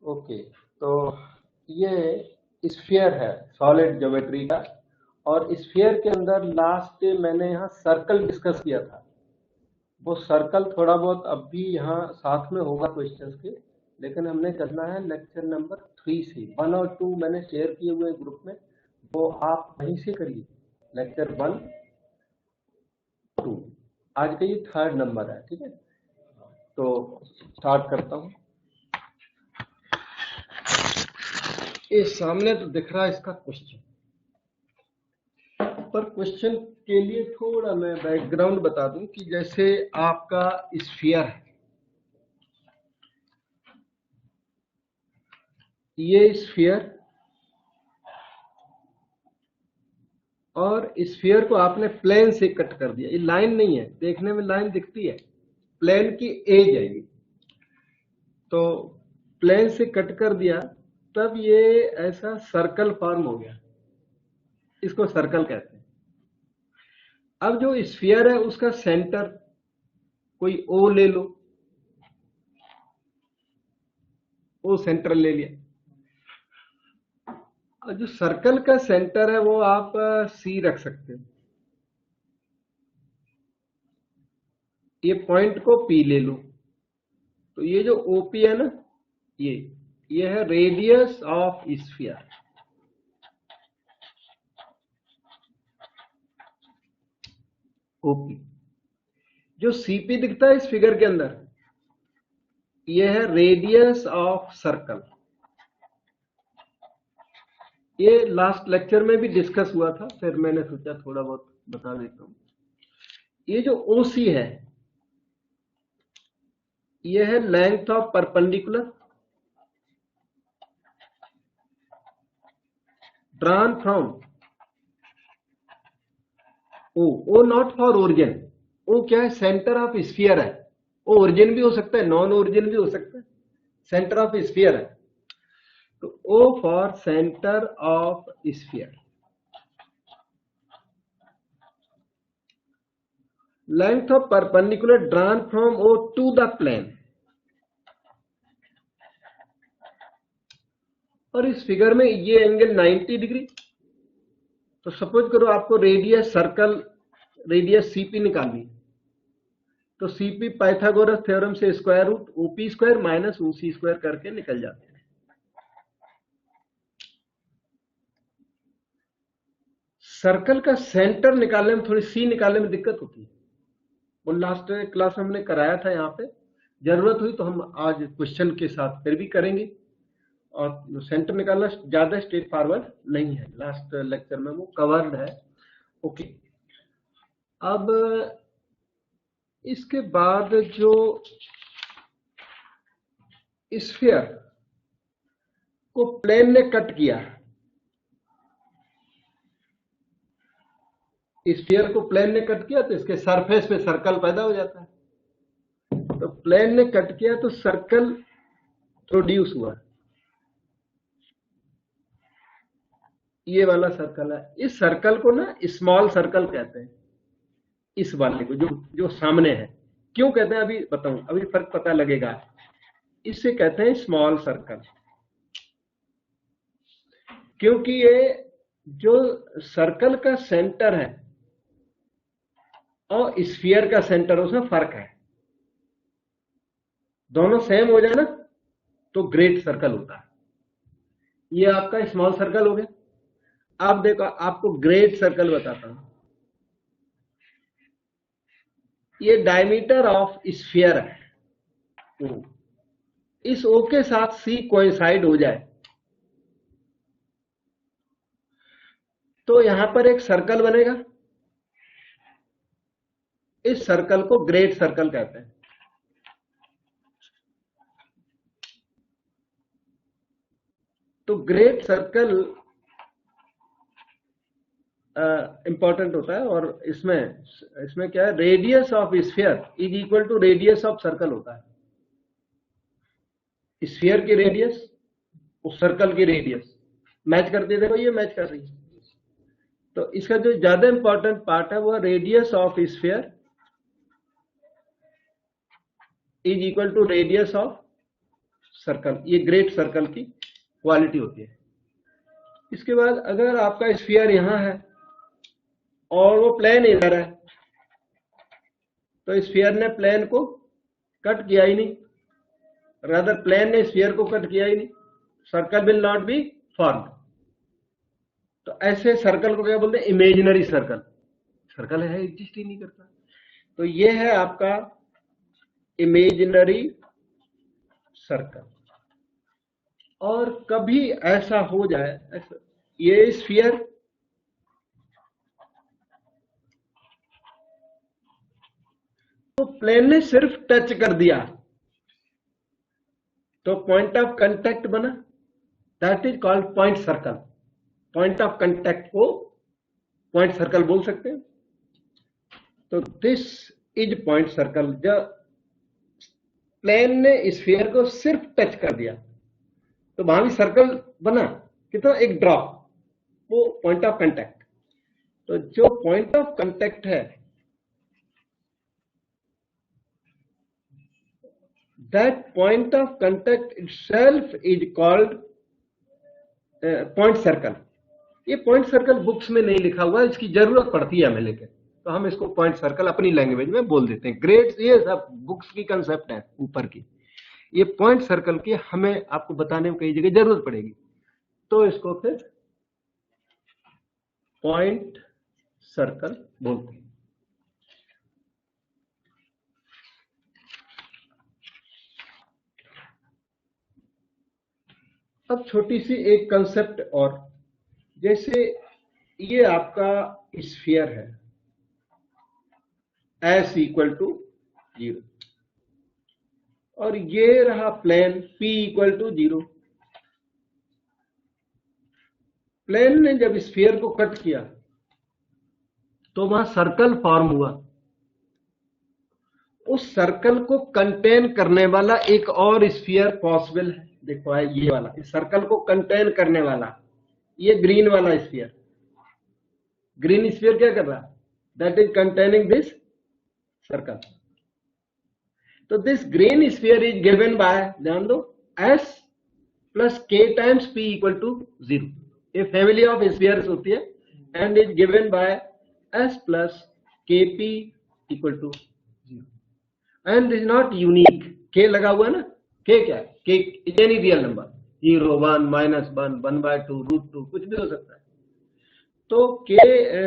Okay, तो ये sphere है सॉलिड ज्योमेट्री का। और स्फीयर के अंदर लास्ट मैंने यहाँ सर्कल डिस्कस किया था। वो सर्कल थोड़ा बहुत अब भी यहाँ साथ में होगा क्वेश्चंस के, लेकिन हमने करना है लेक्चर नंबर 3 से। 1 और 2 मैंने शेयर किए हुए ग्रुप में, वो आप वहीं से करिए। लेक्चर 1, 2, आज का ये 3rd नंबर है, ठीक है। तो स्टार्ट करता हूँ। ये सामने तो दिख रहा है इसका क्वेश्चन, पर क्वेश्चन के लिए थोड़ा मैं बैकग्राउंड बता दूं कि जैसे आपका स्फीयर है, ये स्फीयर, और स्फीयर को आपने प्लेन से कट कर दिया। ये लाइन नहीं है, देखने में लाइन दिखती है, प्लेन की एज है ये। तो प्लेन से कट कर दिया, तब ये ऐसा सर्कल फॉर्म हो गया, इसको सर्कल कहते हैं। अब जो स्फीयर है उसका सेंटर कोई ओ ले लो, ओ सेंटर ले लिया। और जो सर्कल का सेंटर है वो आप सी रख सकते हो। ये पॉइंट को पी ले लो, तो ये जो ओपी है ना, ये है रेडियस ऑफ स्फीयर। ओपी। जो सीपी दिखता है इस फिगर के अंदर, ये है रेडियस ऑफ सर्कल। ये लास्ट लेक्चर में भी डिस्कस हुआ था, फिर मैंने सोचा थोड़ा बहुत बता देता हूं। ये जो ओसी है, ये है length of perpendicular drawn from O not for origin. O क्या है? सेंटर ऑफ स्फीयर है। ओ ओरिजिन भी हो सकता है, नॉन ओरिजिन भी हो सकता है, सेंटर ऑफ स्फीयर है। तो O for centre of sphere. Length of perpendicular drawn from O to the plane. और इस फिगर में ये एंगल 90 डिग्री। तो सपोज करो आपको रेडियस सर्कल, रेडियस सीपी निकालनी, तो सीपी पाइथागोरस थ्योरम से square root OP square minus OC square करके निकल जाते हैं। सर्कल का सेंटर निकालने में, थोड़ी सी निकालने में दिक्कत होती है, वो लास्ट क्लास में हमने कराया था। यहाँ पे जरूरत हुई तो हम आज क्वेश्चन के साथ फिर भी करेंगे। और सेंटर निकालना ज्यादा स्ट्रेट फॉरवर्ड नहीं है, लास्ट लेक्चर में वो कवर्ड है। ओके, अब इसके बाद जो स्फीयर को प्लेन ने कट किया, स्फीयर को प्लेन ने कट किया तो इसके सरफेस पे सर्कल पैदा हो जाता है। तो प्लेन ने कट किया तो सर्कल प्रोड्यूस हुआ। ये वाला सर्कल है। इस सर्कल को ना स्मॉल सर्कल कहते हैं, इस वाले को जो जो सामने है। क्यों कहते हैं अभी बताऊं, अभी फर्क पता लगेगा। इससे कहते हैं स्मॉल सर्कल, क्योंकि ये जो सर्कल का सेंटर है और स्फीयर का सेंटर, उसमें फर्क है। दोनों सेम हो जाए ना तो ग्रेट सर्कल होता है। ये आपका स्मॉल सर्कल हो गया। आप देखो, आपको ग्रेट सर्कल बताता हूं। ये डायमीटर ऑफ स्फीयर है, इस ओ के साथ सी कोइंसाइड हो जाए तो यहां पर एक सर्कल बनेगा। इस सर्कल को ग्रेट सर्कल कहते हैं। तो ग्रेट सर्कल इंपॉर्टेंट होता है। और इसमें क्या है, radius of sphere is equal to radius of circle होता है। स्फीयर की रेडियस उस सर्कल की रेडियस मैच करती है। देखो ये मैच कर रही है। तो इसका जो ज्यादा इंपॉर्टेंट पार्ट है वो radius of sphere is equal to radius of circle, ये ग्रेट सर्कल की क्वालिटी होती है। इसके बाद अगर आपका स्फीयर यहाँ है और वो प्लेन इधर है, तो स्फीयर ने प्लेन को कट किया ही नहीं, रादर प्लेन ने स्फीयर को कट किया ही नहीं, circle will not be formed. तो ऐसे सर्कल को क्या बोलते हैं? Imaginary circle. सर्कल है, एग्जिस्ट ही नहीं करता। तो ये है आपका इमेजिनरी सर्कल। और कभी ऐसा हो जाए, ऐसा ये स्फीयर तो प्लेन ने सिर्फ टच कर दिया तो पॉइंट ऑफ कांटेक्ट बना, that is called point circle. Point of contact को पॉइंट सर्कल बोल सकते हैं। तो दिस इज पॉइंट सर्कल। जब प्लेन ने स्फीयर को सिर्फ टच कर दिया तो वहां भी सर्कल बना, कितना? एक ड्रॉप, वो पॉइंट ऑफ कांटेक्ट। तो जो पॉइंट ऑफ कांटेक्ट है, that point of contact itself is called point circle। ये पॉइंट सर्कल बुक्स में नहीं लिखा हुआ, इसकी जरूरत पड़ती है हमें लेके, तो हम इसको पॉइंट सर्कल अपनी लैंग्वेज में बोल देते हैं। ग्रेड्स ये सब बुक्स की कंसेप्ट है ऊपर की। ये पॉइंट सर्कल की हमें आपको बताने में कई जगह जरूरत पड़ेगी, तो इसको फिर पॉइंट सर्कल बोलते हैं। अब छोटी सी एक कंसेप्ट और, जैसे ये आपका स्फीयर है S इक्वल टू 0 और ये रहा plane P equal to 0। Plane ने जब स्फीयर को कट किया तो वहां सर्कल फॉर्म हुआ। उस सर्कल को कंटेन करने वाला एक और स्फीयर पॉसिबल है। देखो ये वाला, इस सर्कल को कंटेन करने वाला, ये ग्रीन वाला स्फीयर। ग्रीन स्फीयर क्या कर रहा? That is containing this circle. तो this green sphere is given by, ध्यान दो, S plus K times P equal to 0। ये फैमिली ऑफ स्फीयर्स होती है and is given by S plus KP equal to 0 and is not unique. K लगा हुआ है ना, K क्या है? K is any real number, 0, 1, -1, 1/2, √2, कुछ भी हो सकता है। तो K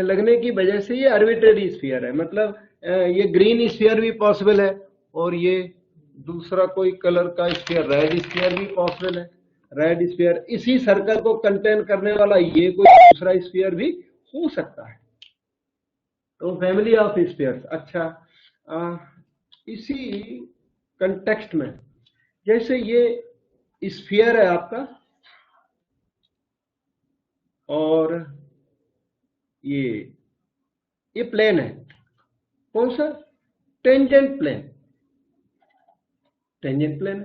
लगने की वजह से ये आर्बिट्रेरी स्फीयर है, मतलब ये ग्रीन स्फीयर भी पॉसिबल है और ये दूसरा कोई कलर का स्फीयर, रेड स्फीयर भी पॉसिबल है। रेड स्फीयर इसी सर्कल को कंटेन करने वाला ये कोई दूसरा स्फीयर भी हो सकता है। तो फैमिली ऑफ स्फीयर्स। अच्छा, इसी कंटेक्स्ट में जैसे ये स्फीयर है आपका और ये प्लेन है, कौन सा? Tangent plane. टेंजेंट प्लेन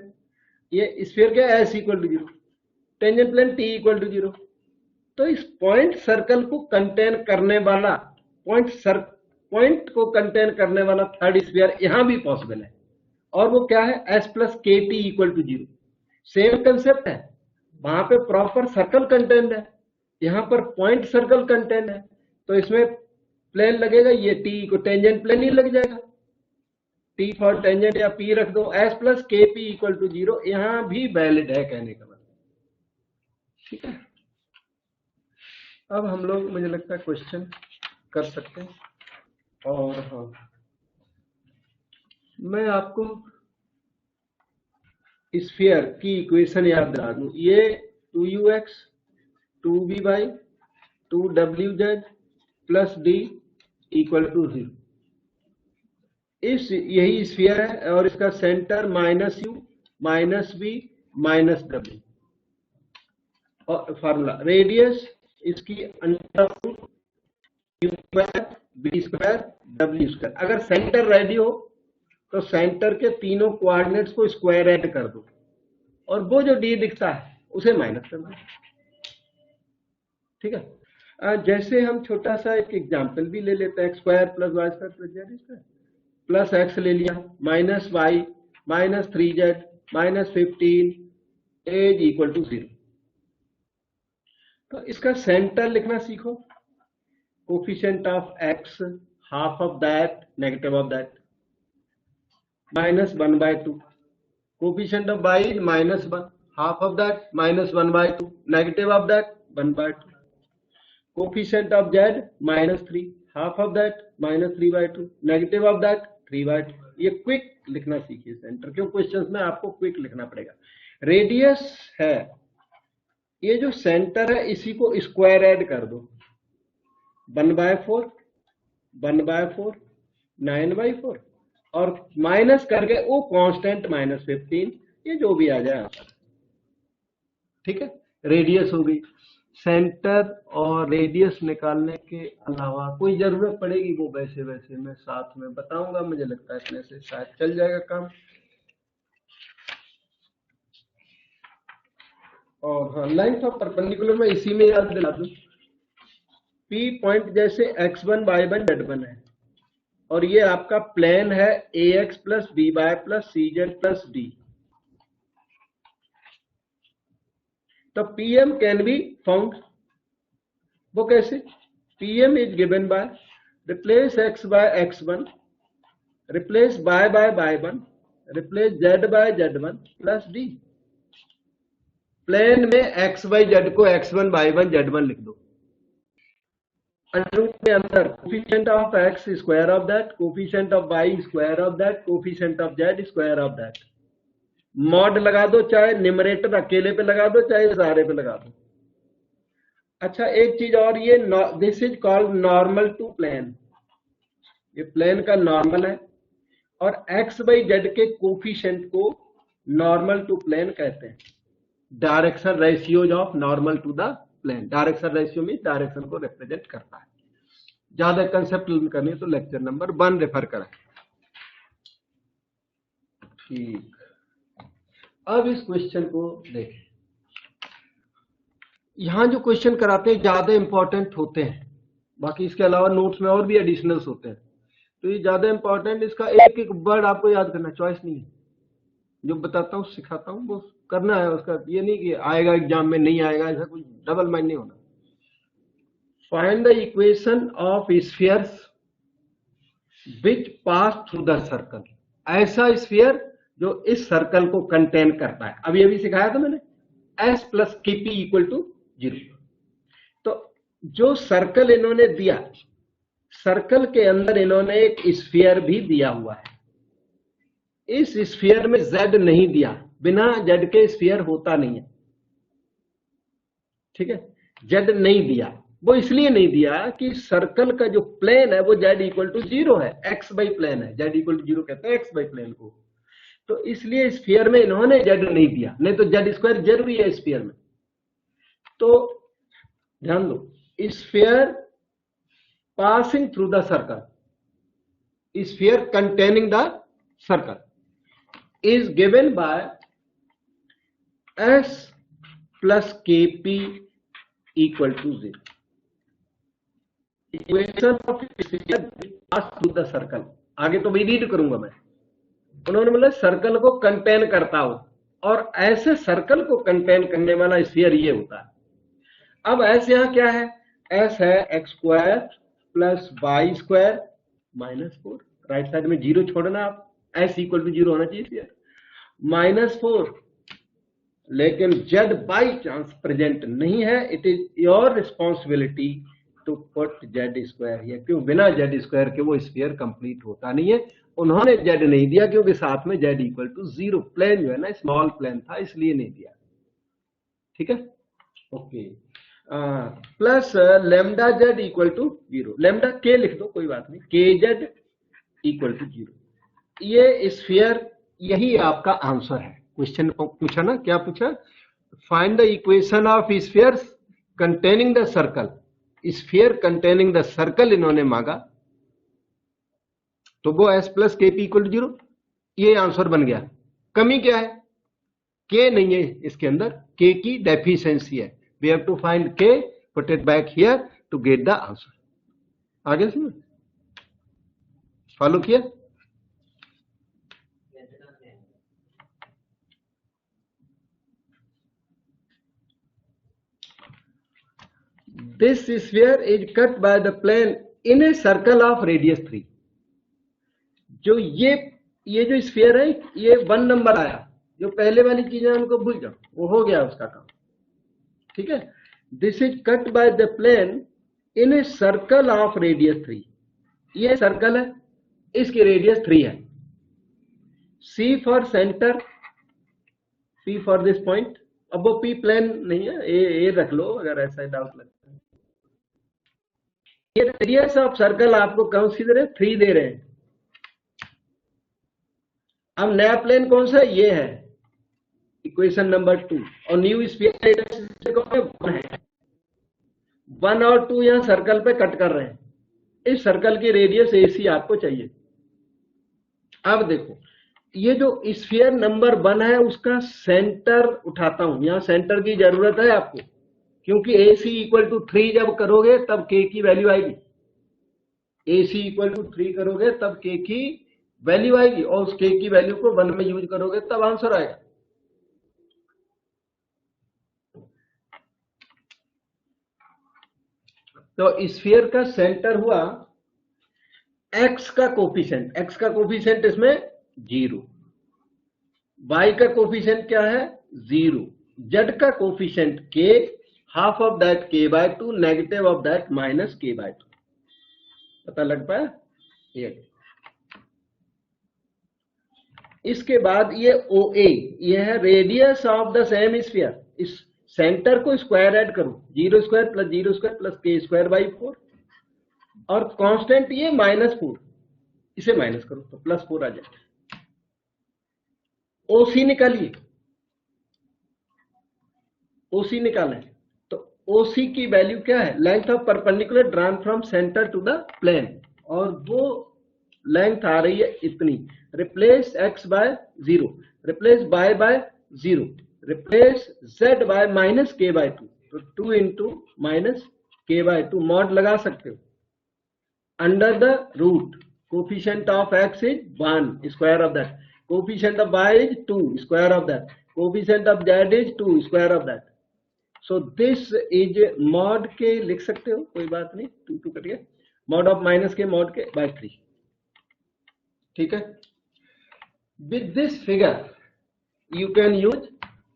ये स्फीयर क्या है? S equal to 0, tangent plane T equal to 0। तो इस पॉइंट सर्कल को कंटेन करने वाला, पॉइंट को कंटेन करने वाला थर्ड स्फीयर यहां भी पॉसिबल है, और वो क्या है? S plus KT equal to 0। Same concept है, वहां पे प्रॉपर सर्कल कंटेंट है, यहां पर पॉइंट सर्कल कंटेंट है, तो इसमें प्लेन लगेगा, ये T को टेंजेंट प्लेन ही लग जाएगा। T फॉर टेंजेंट या P रख दो, S plus KP equal to 0 यहां भी वैलिड है कहने का मतलब। ठीक है, अब हम लोग मुझे लगता है क्वेश्चन कर सकते हैं। और हाँ, मैं आपको स्फीयर की इक्वेशन याद दिला दूं, ये 2ux 2vy 2wz plus d equal to 0। यही स्फीयर है और इसका सेंटर -u -v -w, और फार्मूला रेडियस इसकी under u square v square w square. अगर सेंटर रेडी हो तो सेंटर के तीनों कोऑर्डिनेट्स को स्क्वायर ऐड कर दो और वो जो d दिखता है उसे माइनस कर दो। ठीक है, जैसे हम छोटा सा एक एग्जांपल भी ले लेते हैं, x square plus y square plus z square plus x ले लिया, -y -3z -15 a is equal to 0। तो इसका सेंटर लिखना सीखो। Coefficient of x half of that negative of that -1/2। Coefficient of y is -1 half of that -1/2 negative of that 1/2। Coefficient of z -3 half of that -3/2 negative of that 3/2। ये quick लिखना सीखिए centre, क्यों questions में आपको quick लिखना पड़ेगा। Radius है, ये जो सेंटर है इसी को स्क्वायर ऐड कर दो, 1/4 1/4 9/4 और माइनस करके वो कांस्टेंट -15, ये जो भी आ जाए आंसर। ठीक है, रेडियस हो गई। सेंटर और रेडियस निकालने के अलावा कोई जरूरत पड़ेगी वो वैसे मैं साथ में बताऊंगा, मुझे लगता है इतने से शायद चल जाएगा काम। और हाँ, लेंथ ऑफ परपेंडिकुलर में इसी में याद दिला दूं, P पॉइंट जैसे x1 y1 z1 है और ये आपका प्लेन है ax plus by plus cz plus d। तो PM कैन बी फाउंड, वो कैसे? PM is given by replace x by x1, replace y by y1, replace z by z1 plus d। Plane में x y z को x1 y1 z1 लिख दो। के अंदर coefficient of x square of that, coefficient of y square of that, coefficient of z square of that. Mod लगा दो, चाहे numerator अकेले पे लगा दो चाहे सारे पे लगा दो। अच्छा एक चीज और, ये this is called normal to plane, ये प्लेन का नॉर्मल है और x बाई z के कोफिशिएंट को नॉर्मल टू प्लेन कहते हैं। Direction ratios of normal to the plane, direction ratio में डायरेक्शन को रिप्रेजेंट करता है। ज्यादा कंसेप्ट करनी है तो लेक्चर नंबर 1 रेफर करें। ठीक, अब इस क्वेश्चन को देखें। यहां जो क्वेश्चन कराते हैं ज्यादा इंपॉर्टेंट होते हैं, बाकी इसके अलावा नोट्स में और भी एडिशनल्स होते हैं, तो ये ज्यादा इंपॉर्टेंट, इसका एक एक वर्ड आपको याद करना, चॉइस नहीं है, जो बताता हूँ सिखाता हूँ वो करना है। उसका ये नहीं कि आएगा एग्जाम में नहीं आएगा, ऐसा कुछ डबल माइंड नहीं होना। Find the equation of spheres which pass through the circle. ऐसा स्फीयर जो इस सर्कल को कंटेन करता है, अभी अभी सिखाया था मैंने, S plus KP equal to 0। तो जो सर्कल इन्होंने दिया, सर्कल के अंदर इन्होंने एक स्फीयर भी दिया हुआ है। इस स्फीयर में Z नहीं दिया, बिना Z के स्फीयर होता नहीं है। ठीक है, Z नहीं दिया, वो इसलिए नहीं दिया कि सर्कल का जो प्लेन है वो Z इक्वल टू 0 है, x बाई प्लेन है, Z इक्वल टू 0 कहते हैं x बाई प्लेन को। तो इसलिए स्फीयर में इन्होंने Z नहीं दिया, नहीं तो Z स्क्वायर जरूरी है स्फीयर में। तो ध्यान दो, sphere passing through the circle, sphere containing the circle is given by S plus KP equal to 0. Equation of sphere pass through the circle. आगे तो मैं रीड करूंगा मैं। उन्होंने बोला सर्कल को कंटेन करता हो, और ऐसे सर्कल को कंटेन करने वाला स्फीयर ये होता है। अब S यहां क्या है? S है x square plus y square minus 4, right side में 0 छोड़ना आप, S इक्वल टू 0 होना चाहिए, -4। लेकिन Z बाई चांस प्रेजेंट नहीं है, it is your responsibility to put Z square here, क्यों? बिना Z स्क्वायर के वो स्फीयर कंप्लीट होता नहीं है। उन्होंने Z नहीं दिया क्योंकि साथ में Z इक्वल टू 0, प्लेन जो है ना स्मॉल प्लेन था, इसलिए नहीं दिया। ठीक है, okay. Plus lambda Z equal to 0, lambda K लिख दो, कोई बात नहीं, KZ इक्वल टू 0। ये स्फीयर, यही आपका आंसर है। क्वेश्चन पूछा ना, क्या पूछा? Find the equation of spheres containing the circle, sphere containing the circle इन्होंने मांगा, तो वो S plus KP equal to 0, ये आंसर बन गया। कमी क्या है? K नहीं है इसके अंदर, K की डेफिशिएंसी है। We have to find K, put it back here to get the answer. आगे सुनो, फॉलो किया? This sphere is cut by the plane in a circle of radius 3। जो ये जो स्फीयर है ये 1 नंबर आया, जो पहले वाली चीजें उनको भूल जाओ, वो हो गया उसका काम, ठीक है। This is cut by the plane in a circle of radius 3। ये सर्कल है, इसकी रेडियस 3 है। C for centre, P for this point. अब वो P प्लेन नहीं है, ए रख लो अगर ऐसा डाउट लगता है। ये रेडियस ऑफ सर्कल आपको कौन सी दे रहे हैं? 3 दे रहे हैं। अब नया प्लेन कौन सा है? ये है, इक्वेशन नंबर 2। और न्यू स्फीयर कौन है? 1 और 2 यहां सर्कल पे कट कर रहे हैं। इस सर्कल की रेडियस AC आपको चाहिए। अब देखो, ये जो स्फीयर नंबर 1 है उसका सेंटर उठाता हूं। यहां सेंटर की जरूरत है आपको, क्योंकि AC इक्वल टू 3 जब करोगे तब K की वैल्यू आएगी। AC इक्वल टू 3 करोगे तब K की वैल्यू आएगी, और उस K की वैल्यू को 1 में यूज करोगे तब आंसर आएगा। तो स्फीयर का सेंटर हुआ x का कोफिशिएंट इसमें 0, y का कोफिशिएंट क्या है? 0, z का coefficient k, half of that k/2, negative of that -k/2। पता लग पाया? ये इसके बाद ये OA, ये है radius of the same sphere. इस सेंटर को स्क्वायर ऐड करो, 0 square plus 0 square plus k²/4, और कांस्टेंट ये -4, इसे माइनस करो तो +4 आ जाए। OC निकालिए, OC निकालें तो OC की वैल्यू क्या है? Length of perpendicular drawn from centre to the plane, और वो लेंथ आ रही है इतनी। Replace x by 0, replace y by 0, replace z by -k/2, तो 2 इंटू -k/2 मॉड लगा सकते हो। Under the root, coefficient of x is 1, square of that, coefficient of y is 2, square of that, coefficient of z is 2, square of that. So this is mod के, लिख सकते हो, कोई बात नहीं, 2 कट गया, मॉड ऑफ -k मॉड के by 3, ठीक है। With this figure you can use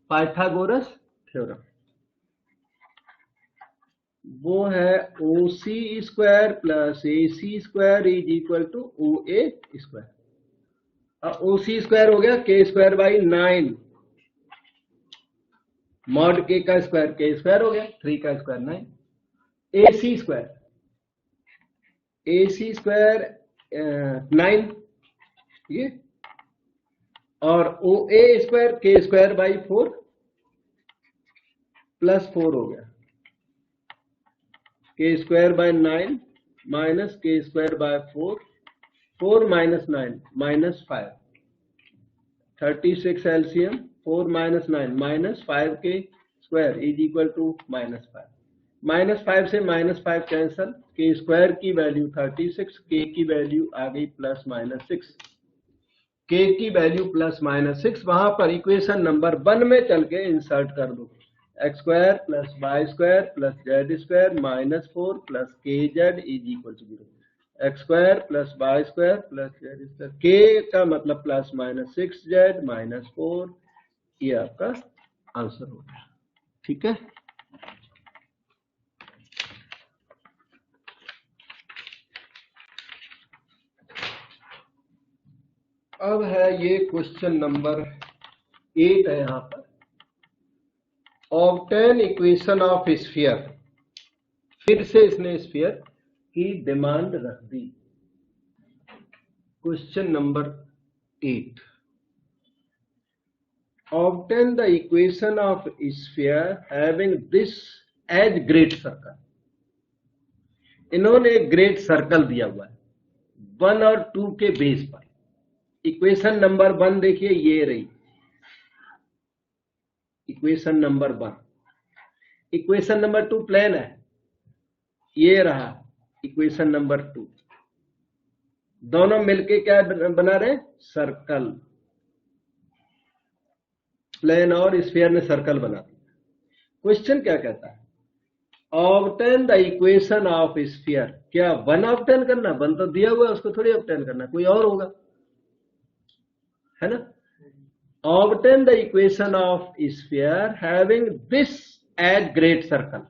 Pythagoras theorem. वो है OC² plus AC² is equal to OA square. अब OC² हो गया k²/9, मॉड k का स्क्वायर k² हो गया, 3 का स्क्वायर 9। AC² 9 ये, और OA² k²/4 प्लस 4 हो गया, k²/9 minus k²/4, 4 - 9 -5, 36 LCM, 4 - 9 -5k² is equal to -5। -5 से -5 कैंसल, k² की वैल्यू 36, k की वैल्यू आ गई +-6, k की वैल्यू +-6, वहां पर इक्वेशन नंबर 1 में चल के इंसर्ट कर दो। x² plus y² plus z² -4 plus kz is equal to 0। x² plus y² plus z², k का मतलब +-6z -4, ये आपका आंसर हो गया, ठीक है। अब है ये क्वेश्चन नंबर 8 है यहां पर। ऑब्टेन इक्वेशन ऑफ स्फीयर, फिर से इसने स्फीयर की डिमांड रख दी। Question number 8, obtain the equation of sphere having this as great circle. इन्होंने एक ग्रेट सर्कल दिया हुआ है 1 और 2 के बेस पर। इक्वेशन नंबर 1 देखिए, ये रही equation number 1। Equation number 2 plane है, ये रहा इक्वेशन नंबर 2। दोनों मिलके क्या बना रहे? सर्कल। प्लेन और स्फीयर ने सर्कल बना दिया। क्वेश्चन क्या कहता है? Obtain the equation of sphere. क्या 1 ऑब्टेन करना? 1 तो दिया हुआ है, उसको थोड़ी ऑब्टेन करना, कोई और होगा, है ना। Obtain the equation of sphere having this as great circle,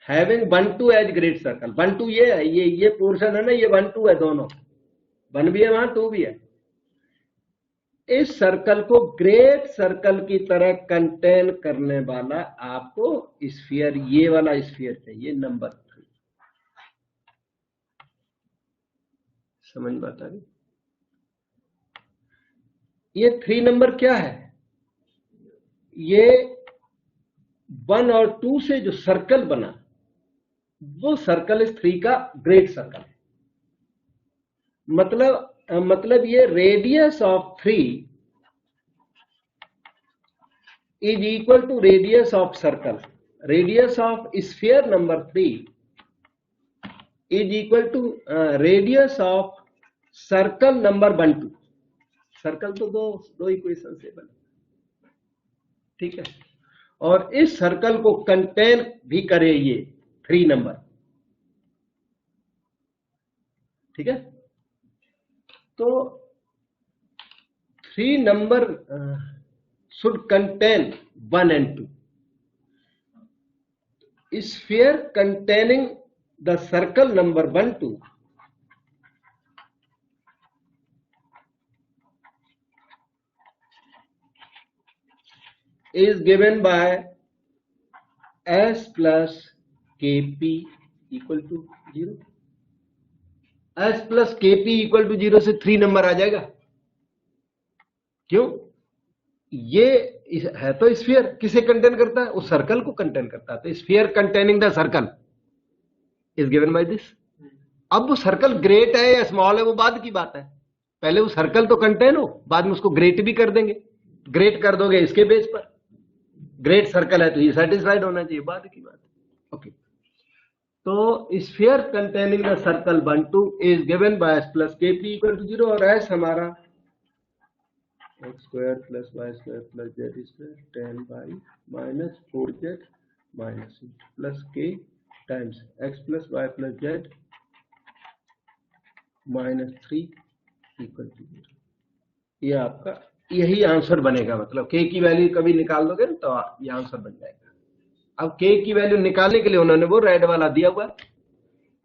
having 1 2 as great circle. 1 2 ये है, ये पोर्शन है ना, ये 1 2 है, दोनों 1 भी है वहां, 2 भी है। इस सर्कल को ग्रेट सर्कल की तरह कंटेन करने वाला आपको स्फीयर, ये वाला स्फीयर चाहिए, नंबर 3। समझ में आता है? ये 3 नंबर क्या है? ये 1 और 2 से जो सर्कल बना, वो सर्कल इस 3 का ग्रेट सर्कल है। मतलब ये radius of 3 is equal to radius of circle. Radius of sphere number 3 is equal to radius of circle number 1 2। Circle तो दो इक्वेशन से बने, ठीक है। और इस सर्कल को कंटेन भी करे ये 3 नंबर, ठीक है। तो 3 number should contain 1 and 2. Sphere containing the circle number 1 2 is given by S plus Kp equal to 0। S plus Kp equal to 0 से 3 नंबर आ जाएगा। क्यों? ये है तो स्फीयर, किसे कंटेन करता है? उस सर्कल को कंटेन करता है। तो sphere containing the circle is given by this. अब वो सर्कल ग्रेट है या स्मॉल है वो बाद की बात है, पहले वो सर्कल तो कंटेन हो, बाद में उसको ग्रेट भी कर देंगे। ग्रेट कर दोगे इसके बेस पर, ग्रेट सर्कल है तो ये सेटिस्फाइड होना चाहिए, बाद की बात है। ओके, तो sphere containing the circle 1 2 is given by s plus kp equal to 0। और s हमारा x square plus y square plus z square 10 by minus 4z minus plus k times x plus y plus z minus 3 equal to 0। ये आपका यही answer बनेगा। मतलब k की value कभी निकाल दोगे ना तो ये आंसर बन जाएगा। अब k की वैल्यू निकालने के लिए उन्होंने वो रेड वाला दिया हुआ,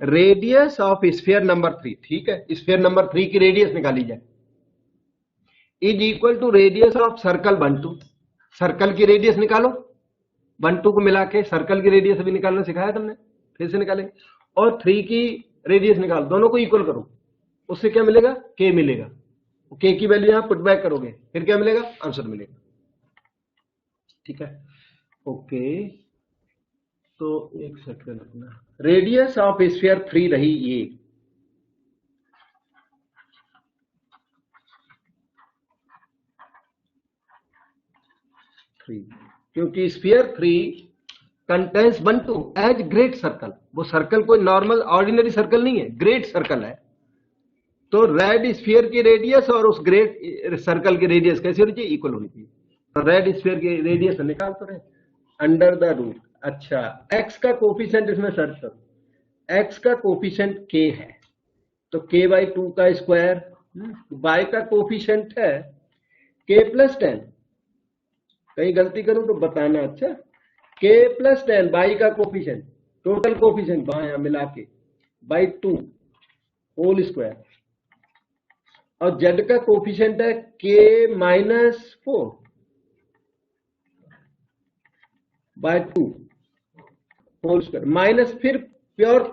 रेडियस ऑफ स्फीयर नंबर 3, ठीक है। स्फीयर नंबर 3 की रेडियस निकाली जाए, is equal to radius of circle 1 2। Circle की रेडियस निकालो, 1 2 को मिला के सर्कल की रेडियस अभी निकालना सिखाया तुमने, फिर से निकालेंगे। और 3 की रेडियस निकालो, दोनों को इक्वल करो, उससे क्या मिलेगा? k मिलेगा। k की वैल्यू यहां पुट बैक करोगे, फिर क्या मिलेगा? आंसर मिलेगा, ठीक है। ओके, तो एक सेकंड अपना, रेडियस ऑफ स्फीयर 3 रही ये, क्योंकि sphere 3 contains 1 2 as great circle. वो सर्कल कोई नॉर्मल ऑर्डिनरी सर्कल नहीं है, ग्रेट सर्कल है। तो रेड स्फीयर की रेडियस और उस ग्रेट सर्कल की रेडियस कैसी होनी चाहिए? इक्वल होनी चाहिए। तो रेड स्फीयर की रेडियस निकाल तो रहे अंडर द रूट। अच्छा, x का कोफिशिएंट इसमें सर्च करो, x का कोफिशिएंट k है तो k बाई 2 का स्क्वायर, y का कोफिशिएंट है k प्लस 10। कहीं गलती करूं तो बताना। अच्छा, k प्लस 10 बाई का कोफिशिएंट, टोटल कोफिशिएंट वहां मिला के बाई 2 होल स्क्वायर, और z का कोफिशिएंट है k minus 4 by 2 whole square, minus फिर प्योर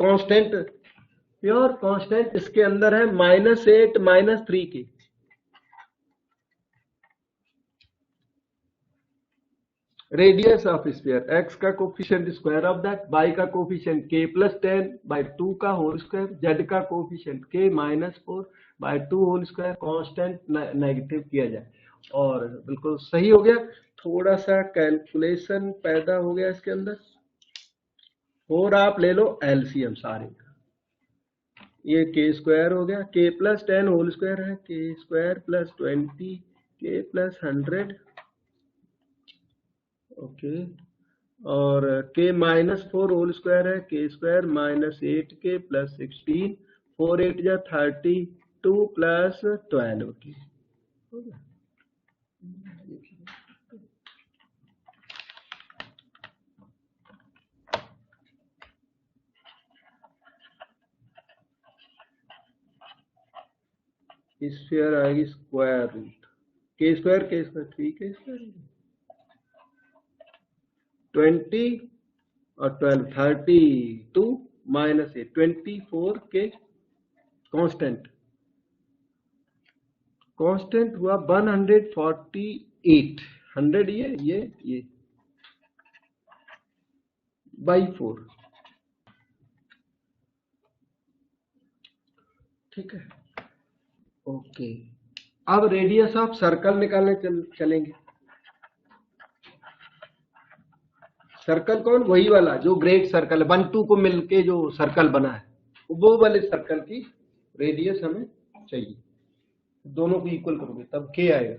कांस्टेंट इसके अंदर है -8 -3 की। रेडियस ऑफ स्फीयर, x का coefficient square of that, y का कोफिशिएंट k प्लस 10 बाई 2 का होल स्क्वायर, z का coefficient k minus 4 by 2 whole square, constant negative किया जाए और बिल्कुल सही हो गया। थोड़ा सा कैलकुलेशन पैदा हो गया इसके अंदर, और आप ले लो एलसीएम सारे का। ये k स्क्वायर हो गया, k प्लस 10 होल स्क्वायर है, k square plus 20 k plus 100, okay, और k -4 होल स्क्वायर है, k स्क्वायर -8k प्लस 16, 4 8 जा 32 प्लस 12 k। हो गया। स्फीयर आएगी square root k square 3k square 20 और 12 32 -8 24 के कांस्टेंट हुआ 148 100 ये बाई 4। ठीक है, ओके। अब रेडियस ऑफ सर्कल निकालने चलेंगे। सर्कल कौन? वही वाला जो ग्रेट सर्कल है, 1 2 को मिलके जो सर्कल बना है, वो वाले सर्कल की रेडियस हमें चाहिए। दोनों को इक्वल करोगे तब के आएगा,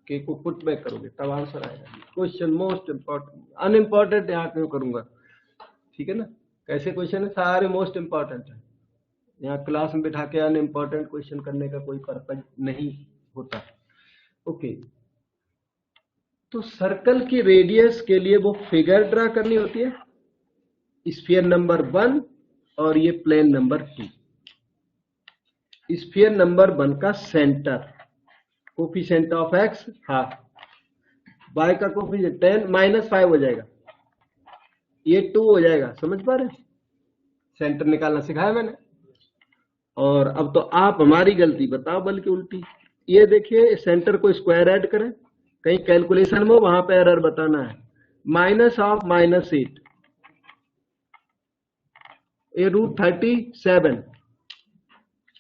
के को पुट बैक करोगे तब आंसर आएगा। क्वेश्चन मोस्ट इंपॉर्टेंट, अनइम्पॉर्टेंट यहाँ क्यों करूंगा, ठीक है ना। कैसे क्वेश्चन है? सारे मोस्ट इंपॉर्टेंट है। यहाँ क्लास में बिठा के अनइम्पॉर्टेंट क्वेश्चन करने का कोई पर्पज नहीं होता। ओके, तो सर्कल की रेडियस के लिए वो फिगर ड्रा करनी होती है, स्फीयर नंबर 1 और ये प्लेन नंबर 2। स्फीयर नंबर 1 का centre, coefficient of x half, y का कोफिशिएंट 10 -5 हो जाएगा, ये 2 हो जाएगा। समझ पा रहे? सेंटर निकालना सिखाया मैंने। और अब तो आप हमारी गलती बताओ, बल्कि उल्टी। ये देखिए, सेंटर को स्क्वायर ऐड करें, कहीं कैलकुलेशन में वहां पे एरर बताना है। -(-8) ये √37।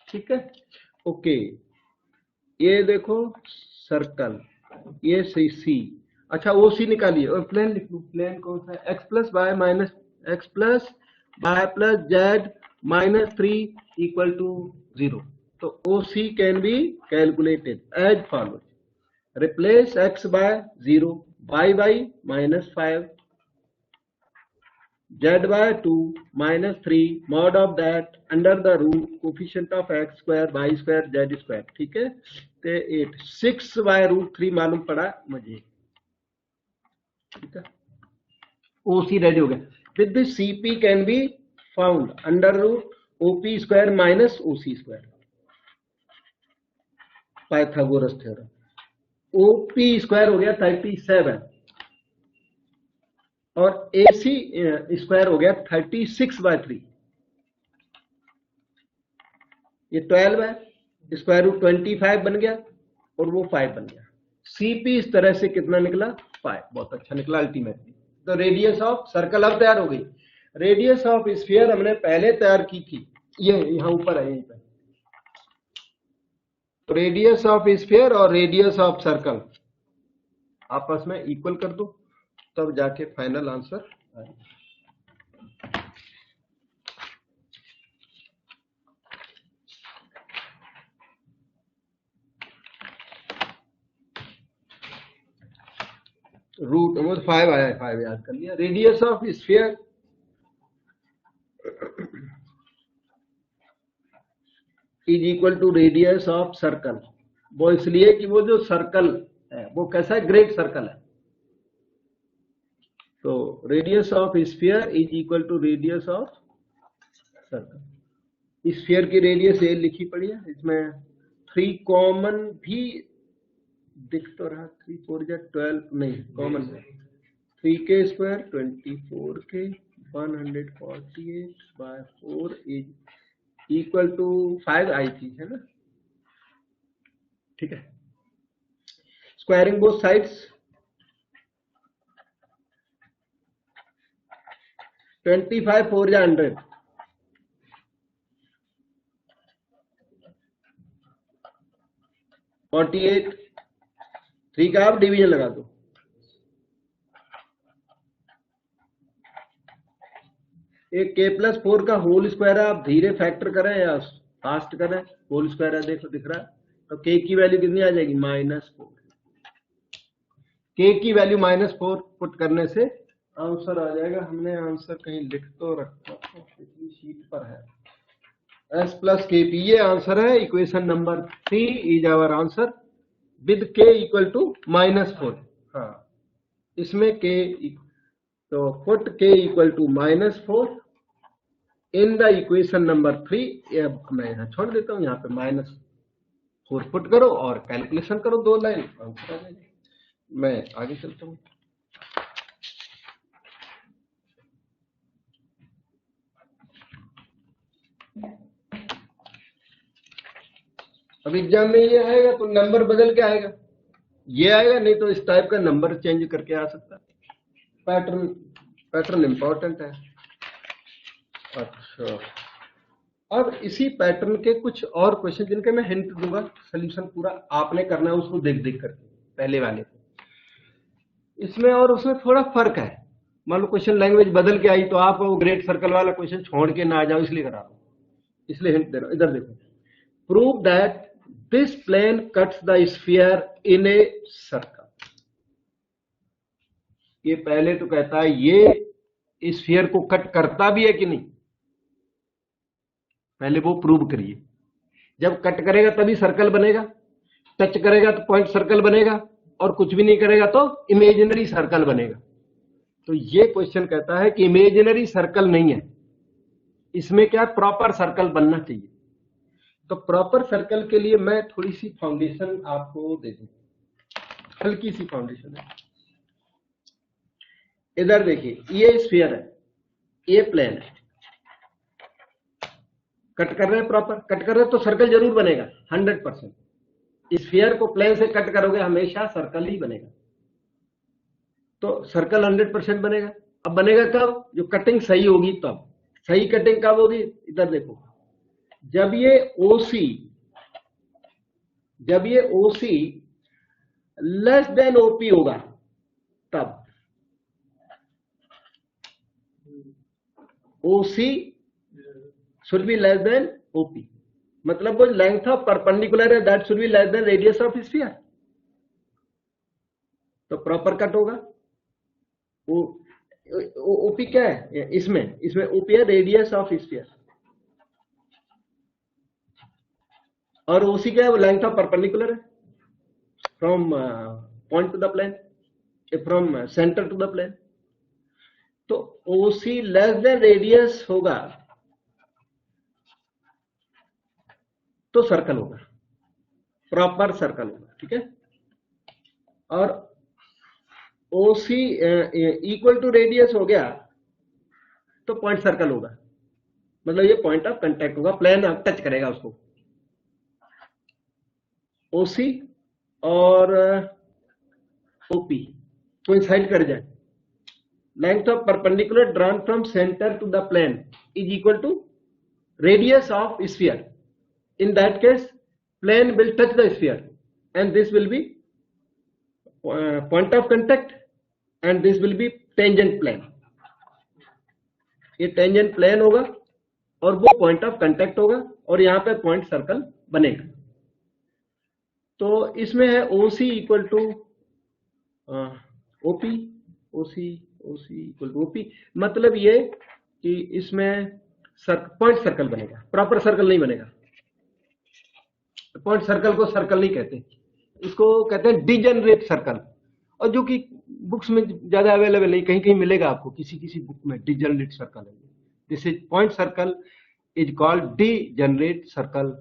ठीक है, ओके। ये देखो सर्कल, ये सी। अच्छा, ओ सी निकालिए और प्लेन लिख लो। प्लेन कौन सा है? x + y - x + y + z -3 = 0। तो O C can be calculated as follows. Replace x by 0, y by -5, z by 2 -3, mod of that under the root coefficient of x square, y square, z square। ठीक है, तो 8 6/√3 मालूम पड़ा मुझे। ठीक है, OC ready हो गया। With this CP can be found under root OP square minus OC square, Pythagoras theorem. OP square हो गया 37 और AC स्क्वायर हो गया 36/3। ये 12 है, स्क्वायर रूट 25 बन गया और वो 5 बन गया। CP इस तरह से कितना निकला? 5। बहुत अच्छा निकला अल्टीमेटली। तो रेडियस ऑफ सर्कल अब तैयार हो गई। रेडियस ऑफ स्फीयर हमने पहले तैयार की थी, ये यहाँ ऊपर है, यहीं पर। रेडियस ऑफ स्फीयर और रेडियस ऑफ सर्कल आपस में इक्वल कर दो, तब जाके फाइनल आंसर आएगा। √5 आया है, 5 याद कर लिया। Radius of sphere is equal to radius of circle. वो इसलिए कि वो जो सर्कल है वो कैसा है? ग्रेट सर्कल है। तो radius of sphere is equal to radius of circle. Sphere की रेडियस ये लिखी पड़ी है, इसमें 3 कॉमन भी दिख तो रहा, 3 4 जा 12 नहीं कॉमन है। 3k square 24k 148/4 is equal to 5 आई थी, है ना। ठीक है, स्क्वायरिंग बोथ साइड्स 25 4 जा 100 48। 3 का आप डिवीजन लगा दो, एक k+4 का होल स्क्वायर है। आप धीरे फैक्टर करें या फास्ट करें, होल स्क्वायर है, देखो दिख रहा है। तो k की वैल्यू कितनी आ जाएगी? -4। k की वैल्यू -4 पुट करने से आंसर आ जाएगा। हमने आंसर कहीं लिख तो रखा था, पिछली शीट पर है। S प्लस के पी, ये आंसर है। Equation number 3 is our answer with k equal to -4। हाँ, इसमें k, तो put k equal to -4 in the equation number 3। अब मैं यहाँ छोड़ देता हूँ, यहाँ पे -4 पुट करो और कैलकुलेशन करो, 2 लाइन आंसर आ जाएगा। मैं आगे चलता हूँ। अब एग्जाम में ये आएगा तो नंबर बदल के आएगा, ये आएगा, नहीं तो इस टाइप का नंबर चेंज करके आ सकता है। पैटर्न इंपॉर्टेंट है। अच्छा, अब इसी पैटर्न के कुछ और क्वेश्चन जिनके मैं हिंट दूंगा, सोल्यूशन पूरा आपने करना है उसको देख देख करके, पहले वाले को। इसमें और उसमें थोड़ा फर्क है। मान लो क्वेश्चन लैंग्वेज बदल के आई तो आप वो ग्रेट सर्कल वाला क्वेश्चन छोड़ के ना आ जाओ, इसलिए करा रहा हूं, इसलिए हिंट दे रहा हूं। इधर देखो, prove that this plane cuts the sphere in a circle. ये पहले तो कहता है ये स्फीयर को कट करता भी है कि नहीं, पहले वो प्रूव करिए। जब कट करेगा तभी सर्कल बनेगा, टच करेगा तो पॉइंट सर्कल बनेगा, और कुछ भी नहीं करेगा तो इमेजिनरी सर्कल बनेगा। तो ये क्वेश्चन कहता है कि इमेजिनरी सर्कल नहीं है, इसमें क्या प्रॉपर सर्कल बनना चाहिए। तो प्रॉपर सर्कल के लिए मैं थोड़ी सी फाउंडेशन आपको दे दूं, हल्की सी फाउंडेशन है। इधर देखिए, ये स्फीयर है, ये प्लेन है, कट कर रहे हैं, प्रॉपर कट कर रहे हैं तो सर्कल जरूर बनेगा 100%। स्फीयर को प्लेन से कट करोगे हमेशा सर्कल ही बनेगा, तो सर्कल 100% बनेगा। अब बनेगा कब, जो कटिंग सही होगी तब। सही कटिंग कब होगी, इधर देखो, जब ये ओसी लेस देन ओपी होगा तब। ओसी should be less than OP, मतलब वो लेंथ ऑफ परपेंडिकुलर है, that should be less than radius of sphere, तो प्रॉपर कट होगा। ओपी क्या है, इसमें ओपी है रेडियस ऑफ स्फीयर, और ओसी क्या है, वो लेंथ ऑफ परपेंडिकुलर है from point to the plane, from centre to the plane. तो ओसी लेस देन रेडियस होगा तो सर्कल होगा, प्रॉपर सर्कल होगा, ठीक है। और ओसी इक्वल टू रेडियस हो गया तो पॉइंट सर्कल होगा, मतलब ये पॉइंट ऑफ कांटेक्ट होगा, प्लेन टच करेगा उसको। ओसी और ओपी कोइंसाइड कर जाए, length of perpendicular drawn from centre to the plane is equal to radius of sphere. In that case, plane will touch the sphere, and this will be point of contact, and this will be tangent plane. ये tangent plane होगा और वो point of contact होगा, और यहाँ पे point circle बनेगा। तो इसमें है OC equal to OP, OC equal to OP, मतलब ये कि इसमें पॉइंट सर्कल बनेगा, प्रॉपर सर्कल नहीं बनेगा। पॉइंट सर्कल को सर्कल नहीं कहते, इसको कहते हैं डिजेनरेट सर्कल, और जो कि बुक्स में ज्यादा अवेलेबल नहीं, कहीं कहीं मिलेगा आपको, किसी बुक में डिजेनरेट सर्कल है। This is point circle is called degenerate circle,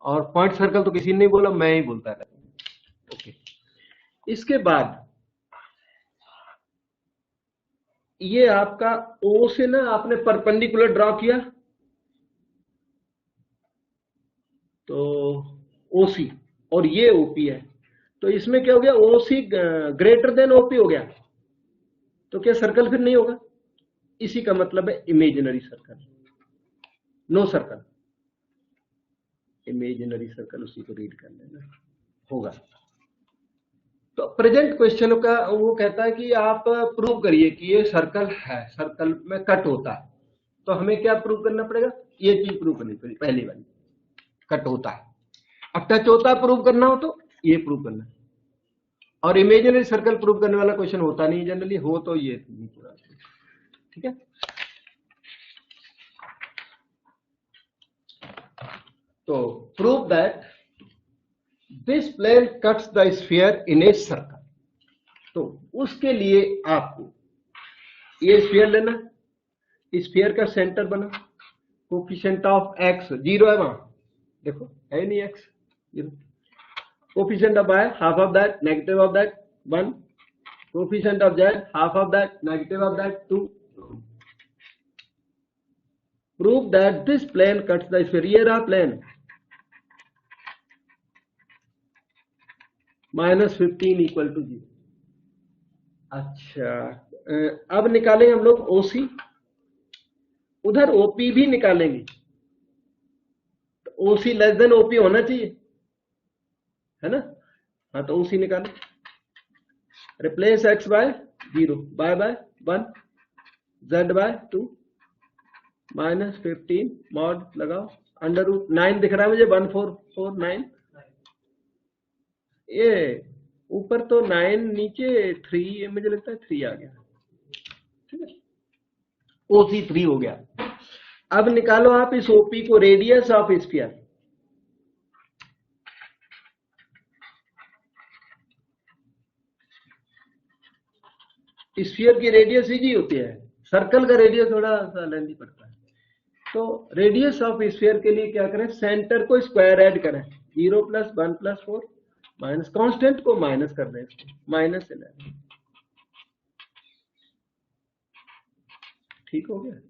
और पॉइंट सर्कल तो किसी ने नहीं बोला, मैं ही बोलता रहता हूं। ओके, इसके बाद ये आपका ओ से ना आपने परपेंडिकुलर ड्रॉ किया, तो OC और ये OP है, तो इसमें क्या हो गया, OC ग्रेटर देन OP हो गया, तो क्या सर्कल फिर नहीं होगा। इसी का मतलब है imaginary circle, no circle, imaginary circle, उसी को रीड कर लेना होगा। तो प्रेजेंट क्वेश्चन का वो कहता है कि आप प्रूव करिए कि ये सर्कल है, सर्कल में कट होता है, तो हमें क्या प्रूव करना पड़ेगा, ये चीज प्रूव करनी पड़ेगी, पहली वाली कट होता है। अब टच होता है प्रूव करना हो तो ये प्रूव करना है, और इमेजिनरी सर्कल प्रूव करने वाला क्वेश्चन होता नहीं जनरली, हो तो ये नहीं पूरा। ठीक है। तो prove that this plane cuts the sphere in a circle. तो उसके लिए आपको ये स्फीयर लेना, स्फीयर का सेंटर बना, कोफिशिएंट ऑफ एक्स 0 है वहां, देखो है नहीं x 0, coefficient of y half of that negative of that 1, coefficient of z half of that negative of that 2। Prove that this plane cuts the sphere, ये रहा plane -15 equal to 0। अच्छा अब निकालेंगे हम लोग ओसी, उधर ओपी भी निकालेंगे, तो ओसी लेस देन ओपी होना चाहिए, है ना। हाँ तो ओसी निकालो, replace x by 0, by 1, z by 2, -15 mod लगाओ, √9 दिख रहा है मुझे, 1449, ये ऊपर तो 9 नीचे 3, मुझे लगता है 3 आ गया, ठीक है, ओसी 3 हो गया। अब निकालो आप इस ओपी को, रेडियस ऑफ स्फीयर, स्फीयर की रेडियस इजी होती है, सर्कल का रेडियस थोड़ा सा लेंथी पड़ता है। तो रेडियस ऑफ स्फीयर के लिए क्या करें, सेंटर को स्क्वायर ऐड करें, 0 + 1 + 4 माइनस कांस्टेंट को माइनस कर दें, -11, ठीक हो गया।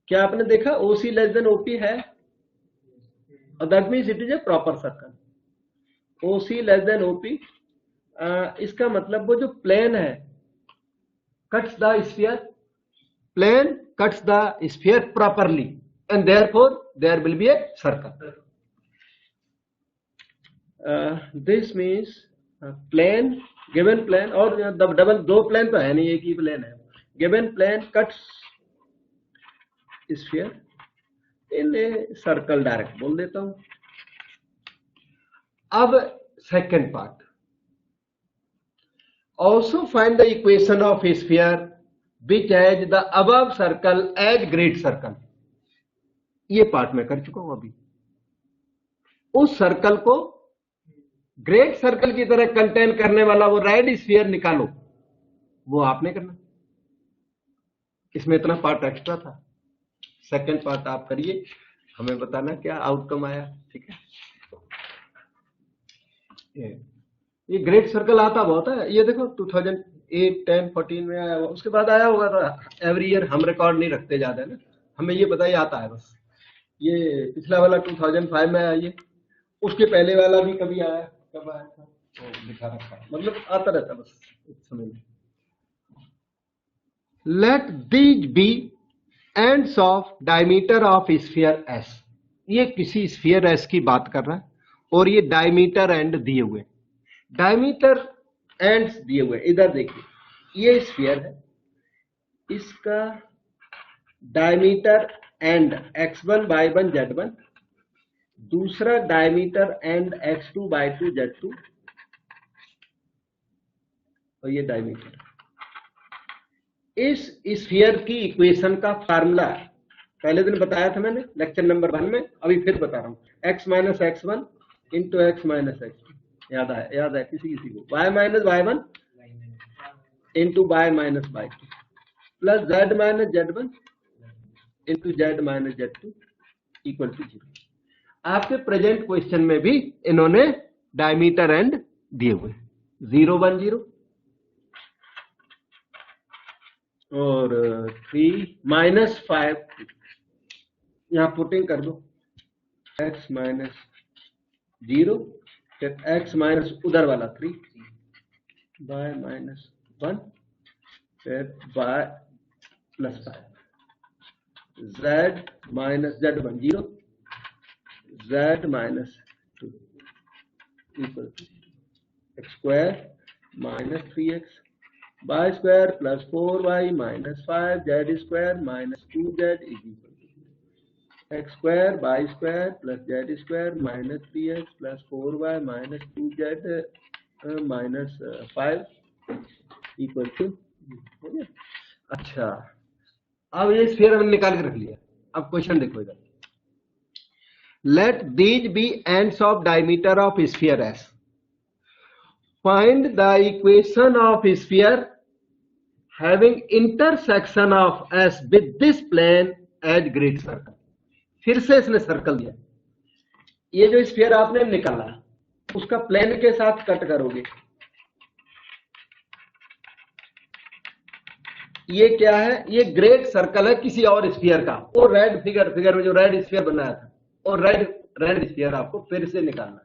क्या आपने देखा ओसी लेस देन ओपी है, और that means it is a proper circle. OC less than OP, इसका मतलब वो जो प्लेन है cuts the sphere, plane cuts the sphere properly, and therefore there will be a circle. This means plane, given plane, और double दो plane तो है नहीं, एक ही प्लेन है, given plane cuts sphere in a circle, direct बोल देता हूं। अब second part, also find the equation of a sphere which has the above circle as great circle। ये पार्ट मैं कर चुका हूं अभी। उस सर्कल को ग्रेट सर्कल की तरह कंटेन करने वाला वो रेड स्फीयर निकालो, वो आपने करना, इसमें इतना पार्ट एक्स्ट्रा था। सेकंड पार्ट आप करिए, हमें बताना क्या आउटकम आया, ठीक है। ये ग्रेट सर्कल आता बहुत है, ये देखो 2008, 10, 14 में आया हुआ, उसके बाद आया होगा था एवरी ईयर, हम रिकॉर्ड नहीं रखते ज्यादा ना, हमें ये पता ही आता है बस। ये पिछला वाला 2005 में आया, ये उसके पहले वाला भी कभी आया, कब आया था तो लिखा रखा, मतलब आता रहता बस एक समय में। Let these be ends of diameter of sphere S, ये किसी स्फीयर एस की बात कर रहा है, और ये डायमीटर एंड दिए हुए, डायमीटर एंड्स दिए हुए, इधर देखिए ये स्फीयर है, इसका diameter and x1 y1 z1, दूसरा diameter and x2 y2 z2, और ये डायमीटर। इस स्फीयर की इक्वेशन का फार्मूला पहले दिन बताया था मैंने लेक्चर नंबर 1 में, अभी फिर बता रहा हूं, x - x1 × x - x2, याद है किसी को, y - y1 × y - y2 plus z - z1 × z - z2 equal to 0। आपके प्रेजेंट क्वेश्चन में भी इन्होंने डायमीटर एंड दिए हुए 0 1 0 और 3 -5, यहां पुटिंग कर दो, x - 0, फिर x माइनस उधर वाला 3, y - 1, फिर y + 5, z - z1 0, z - 2 equal to x² - 3x y² + 4y - 5 z² - 2z is equal to x² y² + z² - 3x + 4y - 2z - 5 equal to, हो गया। अच्छा अब ये स्फीयर हमने निकाल के रख लिया। अब क्वेश्चन देखो इधर, let these be ends of diameter of sphere S, find the equation of sphere having intersection of S with this plane as great circle. फिर से इसने सर्कल दिया, ये जो स्फीयर आपने निकाला उसका प्लेन के साथ कट करोगे, ये क्या है, ये ग्रेट सर्कल है किसी और स्फीयर का, और रेड फिगर में जो रेड स्फीयर बनाया था, और रेड स्फीयर आपको फिर से निकालना है।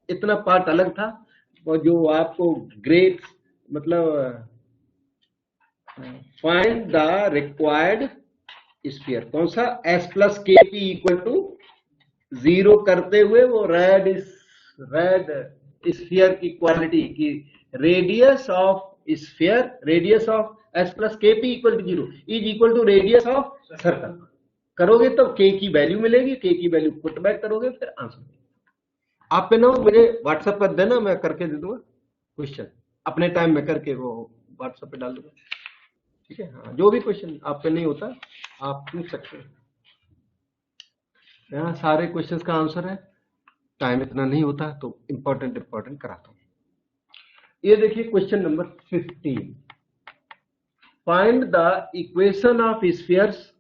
इतना पार्ट अलग था, और जो आपको ग्रेट मतलब फाइंड द रिक्वायर्ड स्फीयर, कौन सा, एस प्लस के पी इक्वल टू 0 करते हुए वो रेड स्फीयर की क्वालिटी की radius of sphere, radius of S plus के P equal to 0 is equal to radius of circle करोगे तो के की वैल्यू मिलेगी, के की वैल्यू पुट बैक करोगे फिर आंसर। आप पे ना मुझे व्हाट्सएप पर देना, मैं करके दे दूंगा क्वेश्चन, अपने टाइम में करके वो व्हाट्सएप पे डाल दूंगा, ठीक है। हाँ, जो भी क्वेश्चन आप पे नहीं होता आप पूछ सकते हैं, यहाँ सारे क्वेश्चंस का आंसर है, टाइम इतना नहीं होता तो इंपॉर्टेंट कराता हूँ। ये देखिए question number 15, find the equation of spheres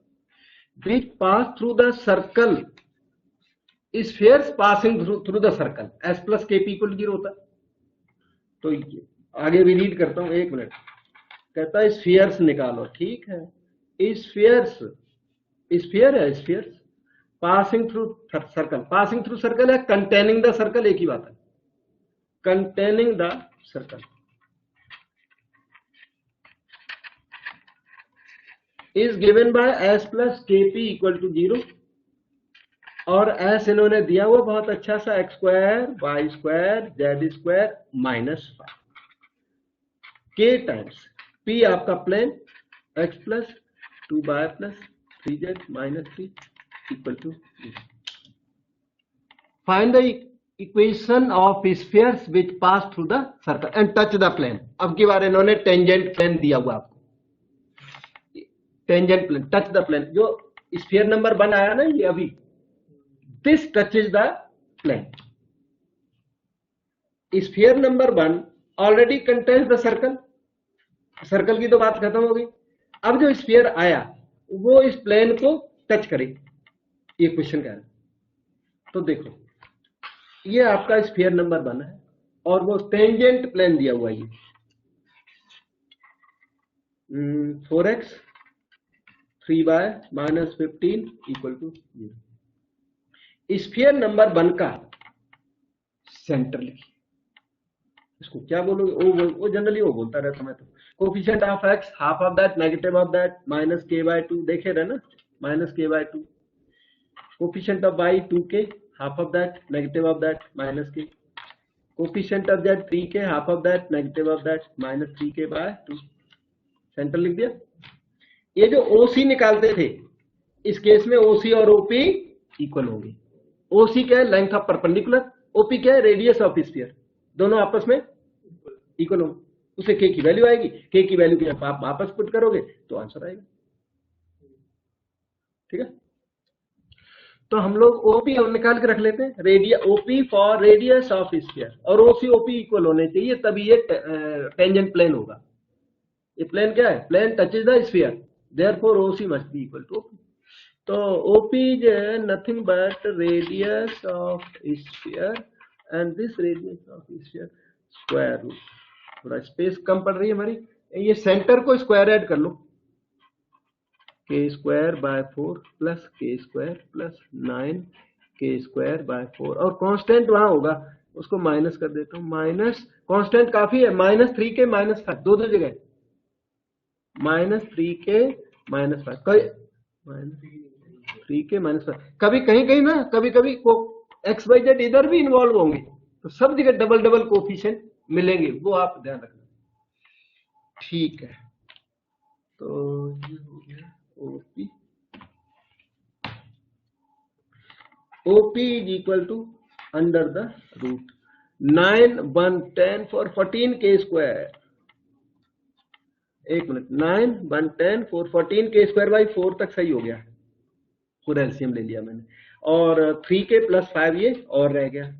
which pass through the circle, spheres passing through the circle, s plus kp equal to 0 होता है। तो आगे भी रीड करता हूँ, एक मिनट। कहता है स्फीयर्स निकालो, ठीक है, स्फीयर है, spheres passing through circle, passing through circle है, कंटेनिंग द सर्कल एक ही बात है, containing the circle is given by s plus kp equal to 0, और s इन्होंने दिया हुआ बहुत अच्छा सा x square y square z square minus 5 k times p आपका plane x plus 2y plus 3z minus 3 equal to 0। Find the equation of spheres which pass through the circle and touch the plane. अब की बार इन्होंने tangent plane दिया हुआ आपको, tangent plane, touch the plane, जो sphere number 1 आया ना ये अभी, this touches the plane, sphere number 1 already contains the circle, circle की तो बात खत्म हो गई। अब जो स्फीयर आया वो इस प्लेन को टच करे, ये क्वेश्चन कह रहा है। तो देखो ये आपका स्फीयर नंबर 1 है और वो टेंजेंट प्लेन दिया हुआ है, 4x 3y minus 15 equal to 0। Sphere number 1 का सेंटर लिखिए, इसको क्या बोलोगे, वो जनरली वो बोलता रहता मैं तो, coefficient of x half of that negative of that minus k/2, देखे रहे ना, minus k/2, coefficient of y 2k half of that negative of that minus k, coefficient of z 3k half of that negative of that minus 3k/2, centre लिख दिया। ये जो OC निकालते थे इस केस में OC और OP इक्वल होंगे। OC क्या है, लेंथ ऑफ परपेंडिकुलर, OP क्या है, रेडियस ऑफ स्फीयर, दोनों आपस में इक्वल होंगे, उसे K की वैल्यू आएगी, K की वैल्यू के आप वापस पुट करोगे तो आंसर आएगा, ठीक है। तो हम लोग OP निकाल के रख लेते हैं, OP for radius of sphere, और OC OP इक्वल होने चाहिए तभी ये टेंजेंट प्लेन होगा। ये प्लेन क्या है, plane touches the sphere, therefore OC must be equal to OP। तो OP is nothing but radius of sphere and this radius of sphere square root, थोड़ा स्पेस कम पड़ रही है हमारी, ये सेंटर को स्क्वायर ऐड कर लो, k²/4 plus k² plus 9k²/4, और कांस्टेंट वहां होगा उसको माइनस कर देता हूँ, माइनस कांस्टेंट काफी है, -3k -5 दो जगह, -3k -5, -3k -5, कभी कहीं ना कभी को XYZ इधर भी इन्वॉल्व होंगे तो सब जगह डबल कोफिशिएंट मिलेंगे, वो आप ध्यान रखना, ठीक है। तो ये हो गया OP is equal to under the root 9 1 10 for 14k², एक मिनट, 9 1 10 4 14 के स्क्वायर बाई 4 तक सही हो गया, पूरा एलसीएम ले लिया मैंने, और 3k प्लस 5 ये और रह गया,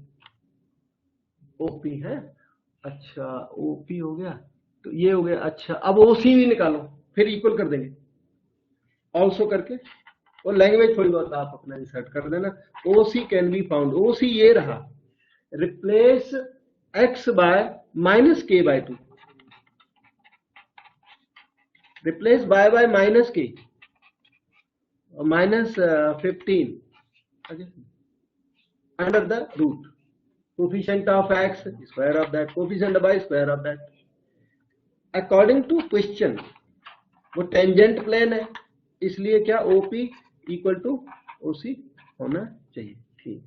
ओपी है। अच्छा ओपी हो गया, तो ये हो गया। अच्छा अब ओसी भी निकालो, फिर इक्वल कर देंगे ऑल्सो करके, और लैंग्वेज थोड़ी बहुत आप अपना इंसर्ट कर देना। ओसी कैन बी फाउंड, ओसी ये रहा, रिप्लेस x बाय माइनस के बाय 2, रिप्लेस बाय माइनस के minus 15 under the root, coefficient of x square of that, coefficient by square of that, according to question। वो टेंजेंट प्लेन है, इसलिए क्या OP equal to OC होना चाहिए। ठीक,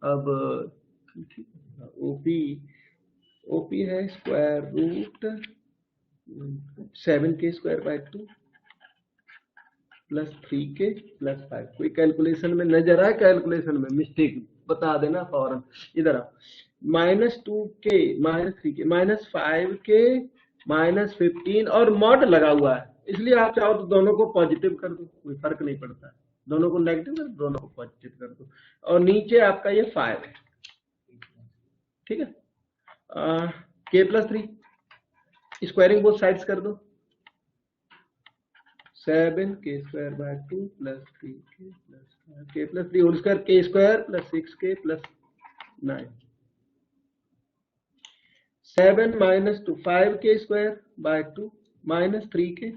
अब OP है square root 7k square by 2 plus 3k plus 5। कोई कैलकुलेशन में नजर आए, कैलकुलेशन में मिस्टेक बता देना फौरन। इधर आओ, -2k -3k -5k -15 और मॉड लगा हुआ है, इसलिए आप चाहो तो दोनों को पॉजिटिव कर दो, कोई फर्क नहीं पड़ता है, दोनों को नेगेटिव कर दो, दोनों को पॉजिटिव कर दो, और नीचे आपका ये 5 है। ठीक है, k plus 3 squaring both sides कर दो, 7k square by 2 plus 3k plus k plus 3 whole square, k square plus 6k plus 9, 7 minus 2 5k square by 2 minus 3k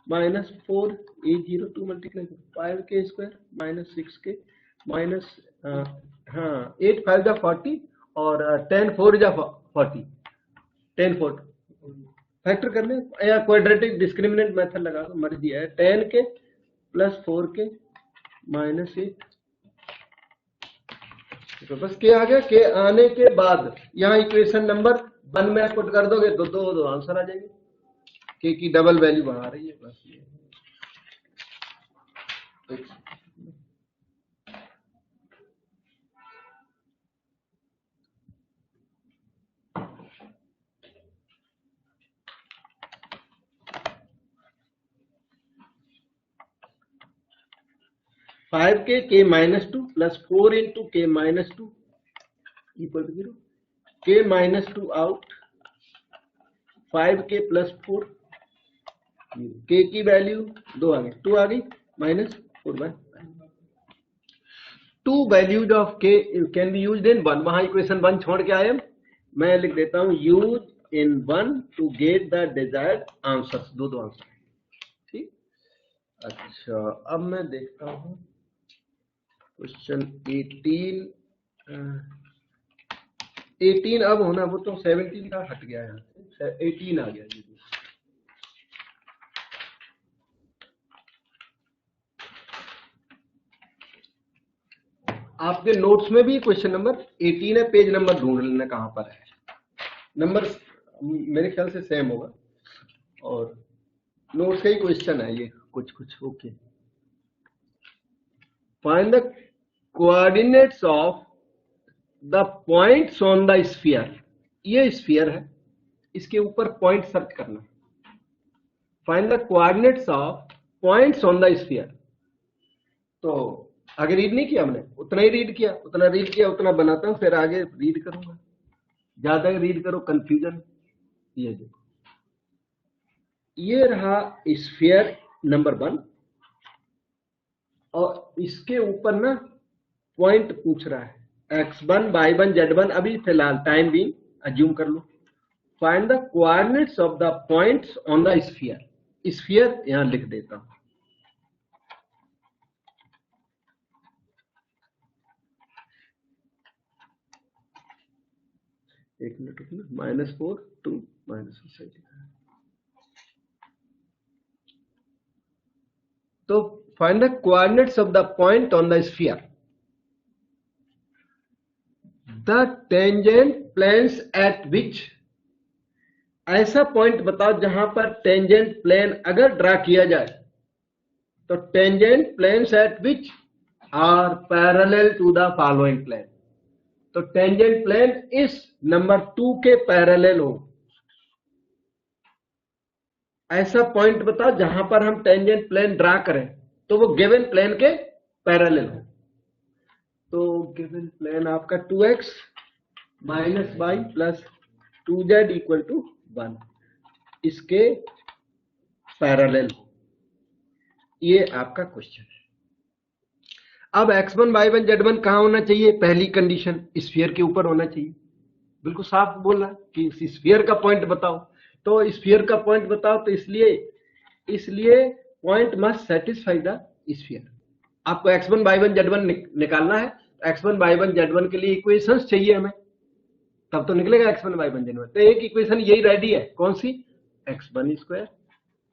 minus 4 802 multiply 5k square minus 6k minus 8 5 जा 40 और 10 4 जा 40, 10 4 factor करने या quadratic discriminant method लगा दो, मर्जी है। 10k plus 4k minus 8, तो बस के आ गया। के आने के बाद यहाँ इक्वेशन नंबर 1 में पुट कर दोगे तो दो आंसर आ जाएंगे। के की डबल वैल्यू बढ़ा रही है बस ये। 5k k minus 2 plus 4 into k minus 2 equal to 0, k minus 2 out, 5k plus 4, k की वैल्यू 2 आ गई, 2 आ गई minus 4/5। 2 values of k can be used in 1, वहां इक्वेशन 1 छोड़ के आए, मैं लिख देता हूं use in 1 to get the desired answers, दो आंसर। ठीक, अच्छा अब मैं देखता हूं क्वेश्चन 18 अब होना, वो तो 17 का हट गया, यहाँ से 18 आ गया। ये आपके नोट्स में भी क्वेश्चन नंबर 18 है, पेज नंबर ढूंढ लेना कहां पर है, नंबर मेरे ख्याल से सेम होगा, और नोट्स का ही क्वेश्चन है ये कुछ। Okay, find the coordinates of the points on the sphere. ये स्फीयर है, इसके ऊपर पॉइंट सर्च करना। Find the coordinates of points on the sphere. तो आगे रीड नहीं किया हमने, उतना ही रीड किया, उतना बनाता हूं, फिर आगे रीड करूंगा। ज्यादा रीड करो कंफ्यूजन। ये देखो, ये रहा स्फीयर नंबर 1, और इसके ऊपर ना पॉइंट पूछ रहा है, x1 y1 z1, अभी फिलहाल टाइम भी अज्यूम कर लो। Find the coordinates of the points on the sphere. Sphere यहां लिख देता हूं, एक मिनट रुकना, -4 2 -4। तो find the coordinates of the point on the sphere. The tangent planes at which, ऐसा पॉइंट बताओ जहां पर टेंजेंट प्लेन अगर ड्रा किया जाए तो tangent planes at which are parallel to the following plane. तो टेंजेंट प्लेन इस नंबर 2 के पैरेलल हो, ऐसा पॉइंट बताओ जहां पर हम टेंजेंट प्लेन ड्रा करें तो वो गिवन प्लेन के पैरेलल हो। तो गिवन प्लेन आपका 2x minus y plus 2z equal to 1 इसके पैरेलल हो। ये आपका क्वेश्चन है। अब x1 y1 z1 कहां होना चाहिए? पहली कंडीशन स्फीयर के ऊपर होना चाहिए। बिल्कुल साफ बोला कि स्फीयर का पॉइंट बताओ, तो स्फीयर का पॉइंट बताओ, तो इसलिए point must satisfy the sphere. आपको x1 y1 z1 निकालना है, तो x1 y1 z1 के लिए इक्वेशंस चाहिए हमें, तब तो निकलेगा x1 y1 z1। तो एक इक्वेशन यही रेडी है, कौन सी? x1 square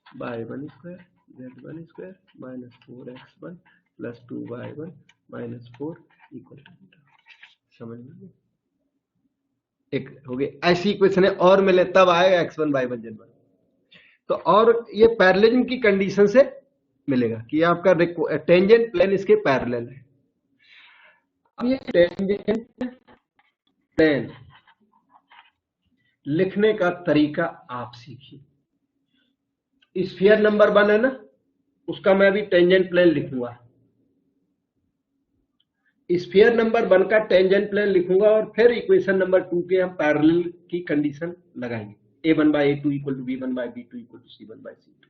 y1 square z1 square minus 4x1 plus 2y1 minus 4 equal to, समझ में? एक हो गई ऐसी इक्वेशन है, और मिले तब आएगा x1 y1 z1। तो और ये पैरेललिज्म की कंडीशन से मिलेगा कि आपका टेंजेंट प्लेन इसके पैरेलल है। अब ये टेंजेंट प्लेन लिखने का तरीका आप सीखिए। स्फीयर नंबर 1 है ना, उसका मैं भी टेंजेंट प्लेन लिखूंगा। स्फीयर नंबर 1 का टेंजेंट प्लेन लिखूंगा और फिर इक्वेशन नंबर 2 के हम पैरेलल की कंडीशन लगाएंगे। a1 by a2 equal to b1 by b2 equal to c1 by c2।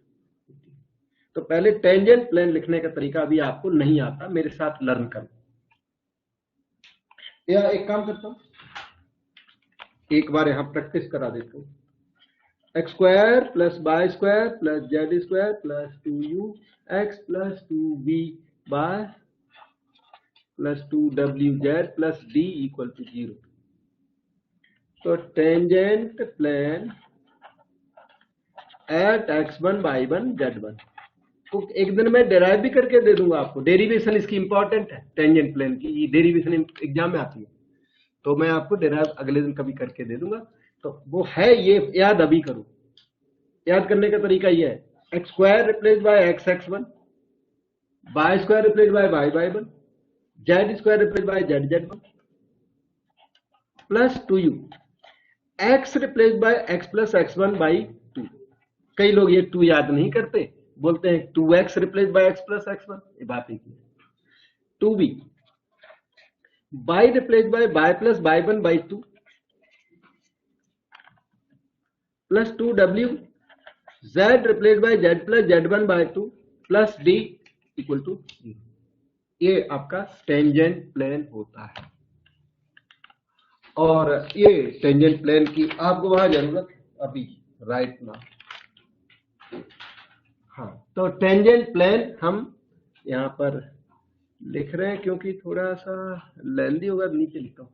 तो पहले टेंजेंट प्लेन लिखने का तरीका अभी आपको नहीं आता, मेरे साथ लर्न करो। या एक काम करता हूं, एक बार यहां प्रैक्टिस करा देता हूं। X square plus y square plus z square plus 2u(x) plus 2v by plus 2wz plus d equal to 0। तो tangent plane at x1 y1 z1 तो एक दिन मैं डेराइव भी करके दे दूंगा आपको। डेरिवेशन इसकी इंपॉर्टेंट है, टेंजेंट प्लेन की डेरिवेशन एग्जाम में आती है, तो मैं आपको डेराइव अगले दिन कभी करके दे दूंगा। तो वो है, ये याद अभी करो। याद करने का तरीका ये है, x square replace by x x1, y square replace by y y1, z square replace by z z1 plus 2u, x replace by x plus x1 by 2। कई लोग ये 2 याद नहीं करते, बोलते हैं 2x replace by x plus x1, ये बात एक है। 2b by replace by y plus y1 by 2 plus 2w, z replace by z plus z1 by 2 plus d equal to 0। ये आपका टेंजेंट प्लेन होता है, और ये टेंजेंट प्लेन की आपको वहां जरूरत अभी राइट नाउ। हाँ, तो टेंजेंट प्लेन हम यहां पर लिख रहे हैं, क्योंकि थोड़ा सा लेंदी होगा, नीचे लिखता हूं।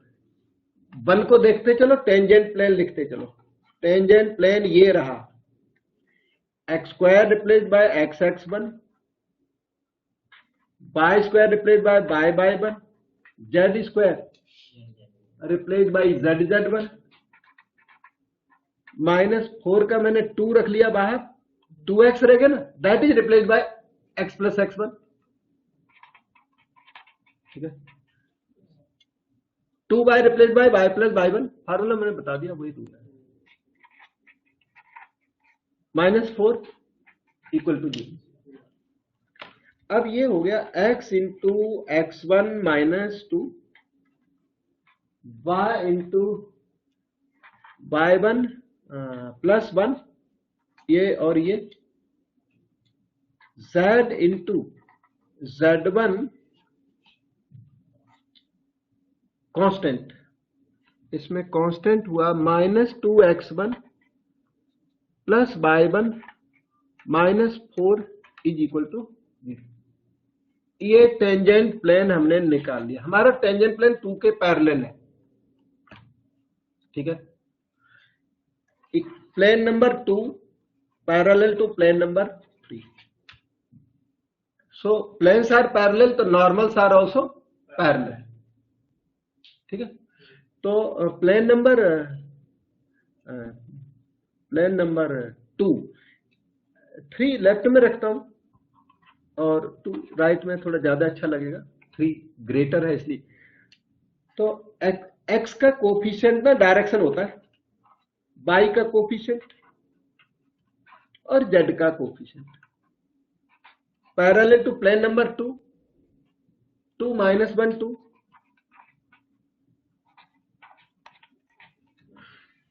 1 को देखते चलो, टेंजेंट प्लेन लिखते चलो। टेंजेंट प्लेन ये रहा, x square replace by x x1, y square replace by y y1, z square replace by z z1, minus 4 का मैंने 2 रख लिया बाहर, 2x रहेगा ना, that is replace by x plus x1। ठीक है, 2y replace by y plus y1, formula मैंने बता दिया, वही 2 है, माइनस 4 इक्वल टू 0। अब ये हो गया x into x1 minus 2, y into y1 plus 1, ये और ये, z इंटू z1 कांस्टेंट, इसमें कांस्टेंट हुआ minus 2x1 plus y1 minus 4 is equal to 0। ये टेंजेंट प्लेन हमने निकाल लिया, हमारा टेंजेंट प्लेन 2 के पैरेलल है। ठीक है, plane number 2 parallel to plane number 3। So planes are parallel, तो नॉर्मल्स आर आल्सो पैरेलल। ठीक है, तो प्लेन नंबर 2, 3 लेफ्ट में रखता हूं और 2 राइट में, थोड़ा ज्यादा अच्छा लगेगा, 3 ग्रेटर है इसलिए। तो x का कोफिशिएंट ना डायरेक्शन होता है, y का कोफिशिएंट और z का coefficient parallel to plane number 2, 2 - 1 2,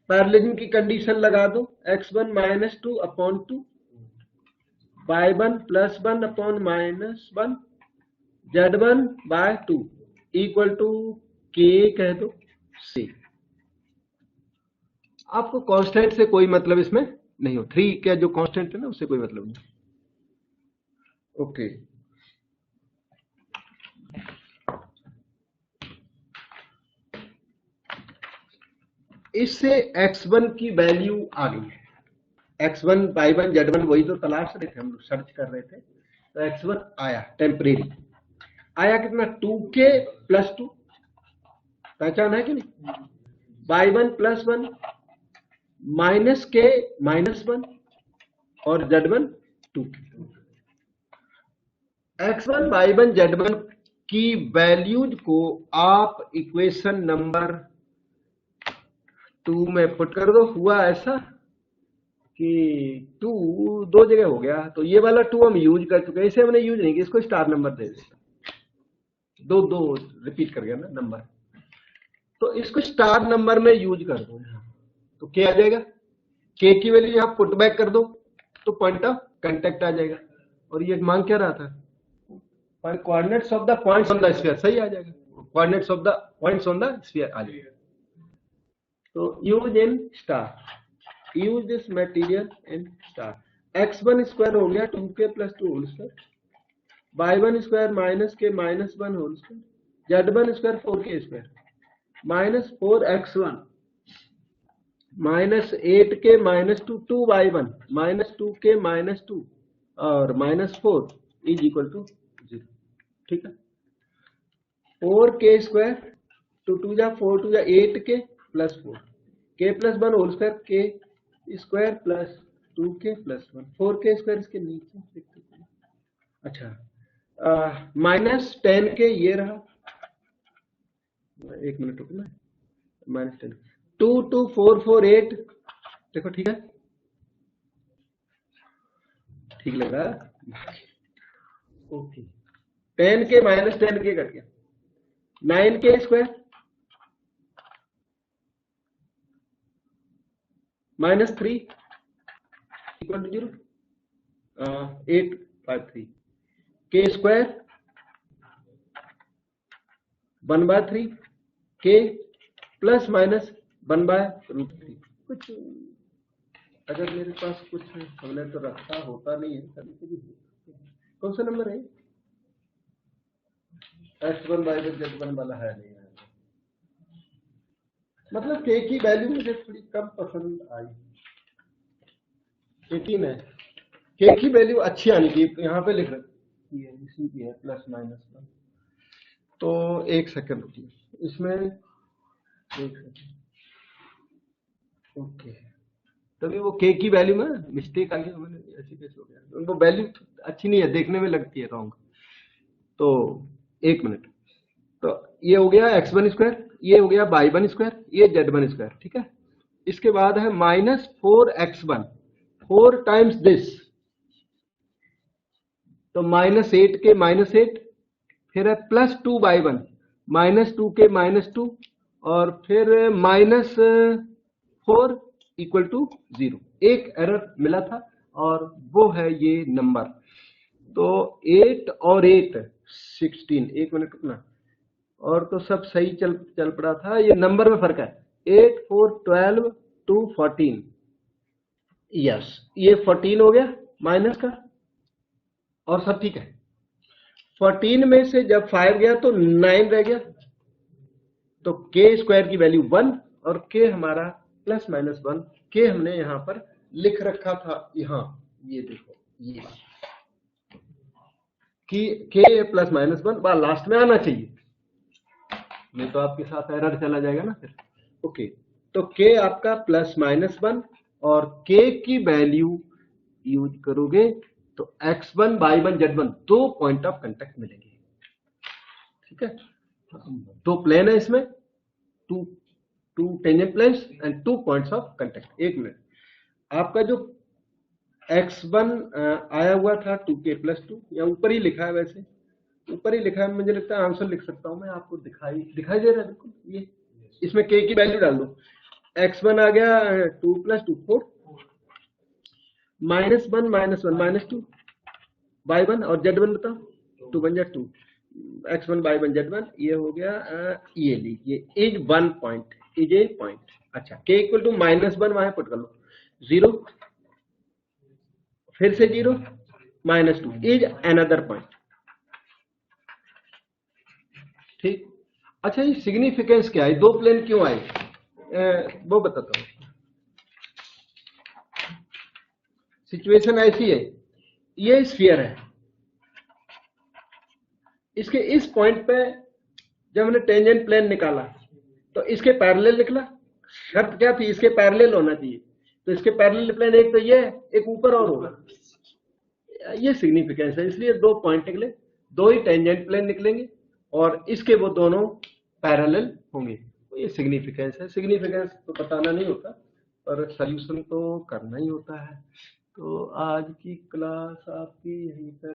parallelism की कंडीशन लगा दो, x1 - 2 upon 2, y1 + 1 upon -1, z1 by 2 equal to k कह दो c। आपको कांस्टेंट से कोई मतलब इसमें नहीं हो, 3 का जो कांस्टेंट है ना उससे कोई मतलब नहीं। ओके, इससे x1 की वैल्यू आ गई है, x1 y1 z1 वही तो तलाश रहे थे हम लोग, सर्च कर रहे थे, तो x1 आया, टेम्परेरी आया, कितना 2k + 2, पहचान है कि नहीं, y1 + 1 -k -1 और z1 2k। x1 y1 z1 की वैल्यूज को आप इक्वेशन नंबर 2 में पुट कर दो। हुआ ऐसा कि 2 दो जगह हो गया, तो ये वाला 2 हम यूज कर चुके हैं, इसे हमने यूज नहीं किया, इसको स्टार नंबर दे देता, दो दो रिपीट कर गया ना नंबर, तो इसको स्टार नंबर में यूज कर दो। तो क्या आ जाएगा, के की वैल्यू यहाँ पुट बैक कर दो तो पॉइंट ऑफ कांटेक्ट आ जाएगा। और ये मांग क्या रहा था, coordinates of the points on the sphere, सही आ जाएगा, coordinates of the points on the sphere आ जाएगा। तो use in star, use this material in star. x1 square हो गया 2k + 2 whole square, y1 square -k -1 whole square, z1 square 4k square, -4x1 -8k -2 2y1 -2k -2 और -4 is equal to 0। ठीक है, 4k square 2 2 जा 4 2 जा 8k + 4 k + 1 whole square, k square + 2k + 1 4k square इसके नीचे। अच्छा, -10k ये रहा, एक मिनट रुकना, -10 2 2 4 4 8, देखो ठीक है, ठीक लग रहा है। ओके, 10k -10k कट गया, 9k square -3 equal to 0, 8 5 3 k square 1/3 k ± 1/√3। कुछ अगर मेरे पास कुछ हमने तो रखा होता नहीं है, कभी कभी कौन सा नंबर है, x1 y1 z1 वाला है नहीं है, मतलब k की वैल्यू मुझे थोड़ी कम पसंद आई, 18 है, k की वैल्यू अच्छी आनी चाहिए, यहाँ पे लिख रखी है इसी की है ±1। तो एक सेकंड रुकिए, इसमें एक सेकंड, ओके, तभी वो k की वैल्यू में मिस्टेक आ गया, मैंने ऐसे कैसे हो गया, उनको वैल्यू अच्छी नहीं है, देखने में लगती है रॉन्ग। तो एक मिनट, तो ये हो गया x1 स्क्वायर, ये हो गया y1 स्क्वायर, ये z1 स्क्वायर। ठीक है, इसके बाद है -4x1 4 टाइम्स दिस, तो -8k -8, फिर है +2y1 -2k -2 और फिर -4 इक्वल टू 0। एक एरर मिला था और वो है ये नंबर, तो 8 और 8 16, एक मिनट रुकना, और तो सब सही चल पड़ा था, ये नंबर में फर्क है, 8 4 12 2 14, यस ये 14 हो गया माइनस का, और सब ठीक है। 14 में से जब 5 गया तो 9 रह गया, तो k स्क्वायर की वैल्यू 1 और k हमारा ±1, k हमने यहाँ पर लिख रखा था, यहाँ ये देखो, ये कि k ±1 बार लास्ट में आना चाहिए, नहीं तो आपके साथ एरर चला जाएगा ना फिर। ओके, तो k आपका ±1 और k की वैल्यू यूज करोगे तो x1 y1 z1 दो पॉइंट ऑफ कांटेक्ट मिलेंगे। ठीक है, दो प्लेन है इसमें, two tangent planes and 2 points of contact. एक मिनट, आपका जो x1 आया हुआ था 2k+2, या ऊपर ही लिखा है, वैसे ऊपर ही लिखा है, मुझे लगता है आंसर लिख सकता हूँ मैं, आपको दिखाई दे रहा है बिल्कुल ये। इसमें k की वैल्यू डाल दो, x1 आ गया 2+2 4, -1 -1 -2 y1, और z1 बताओ, 2 1 2, x1 y1 z1, ये हो गया ये लीजिए is 1 point, is a point. अच्छा, k इक्वल टू -1 वहां पुट कर लो, 0, फिर से 0, -2 इज अनदर पॉइंट। ठीक। अच्छा, ये सिग्निफिकेंस क्या है, दो प्लेन क्यों आए, वो बताता हूँ। सिचुएशन ऐसी है, ये स्फीयर है, इसके इस पॉइंट पे जब हमने टेंजेंट प्लेन निकाला तो इसके पैरेलल निकला। शर्त क्या थी, इसके पैरेलल होना चाहिए, तो इसके पैरेलल प्लेन एक तो ये है, एक ऊपर और होगा, ये सिग्निफिकेंस है। इसलिए दो पॉइंट निकले, दो ही टेंजेंट प्लेन निकलेंगे और इसके वो दोनों पैरेलल होंगे, तो ये सिग्निफिकेंस है। सिग्निफिकेंस तो बताना नहीं होता, पर सॉल्यूशन तो करना ही होता है। तो आज की क्लास आपकी यहीं पर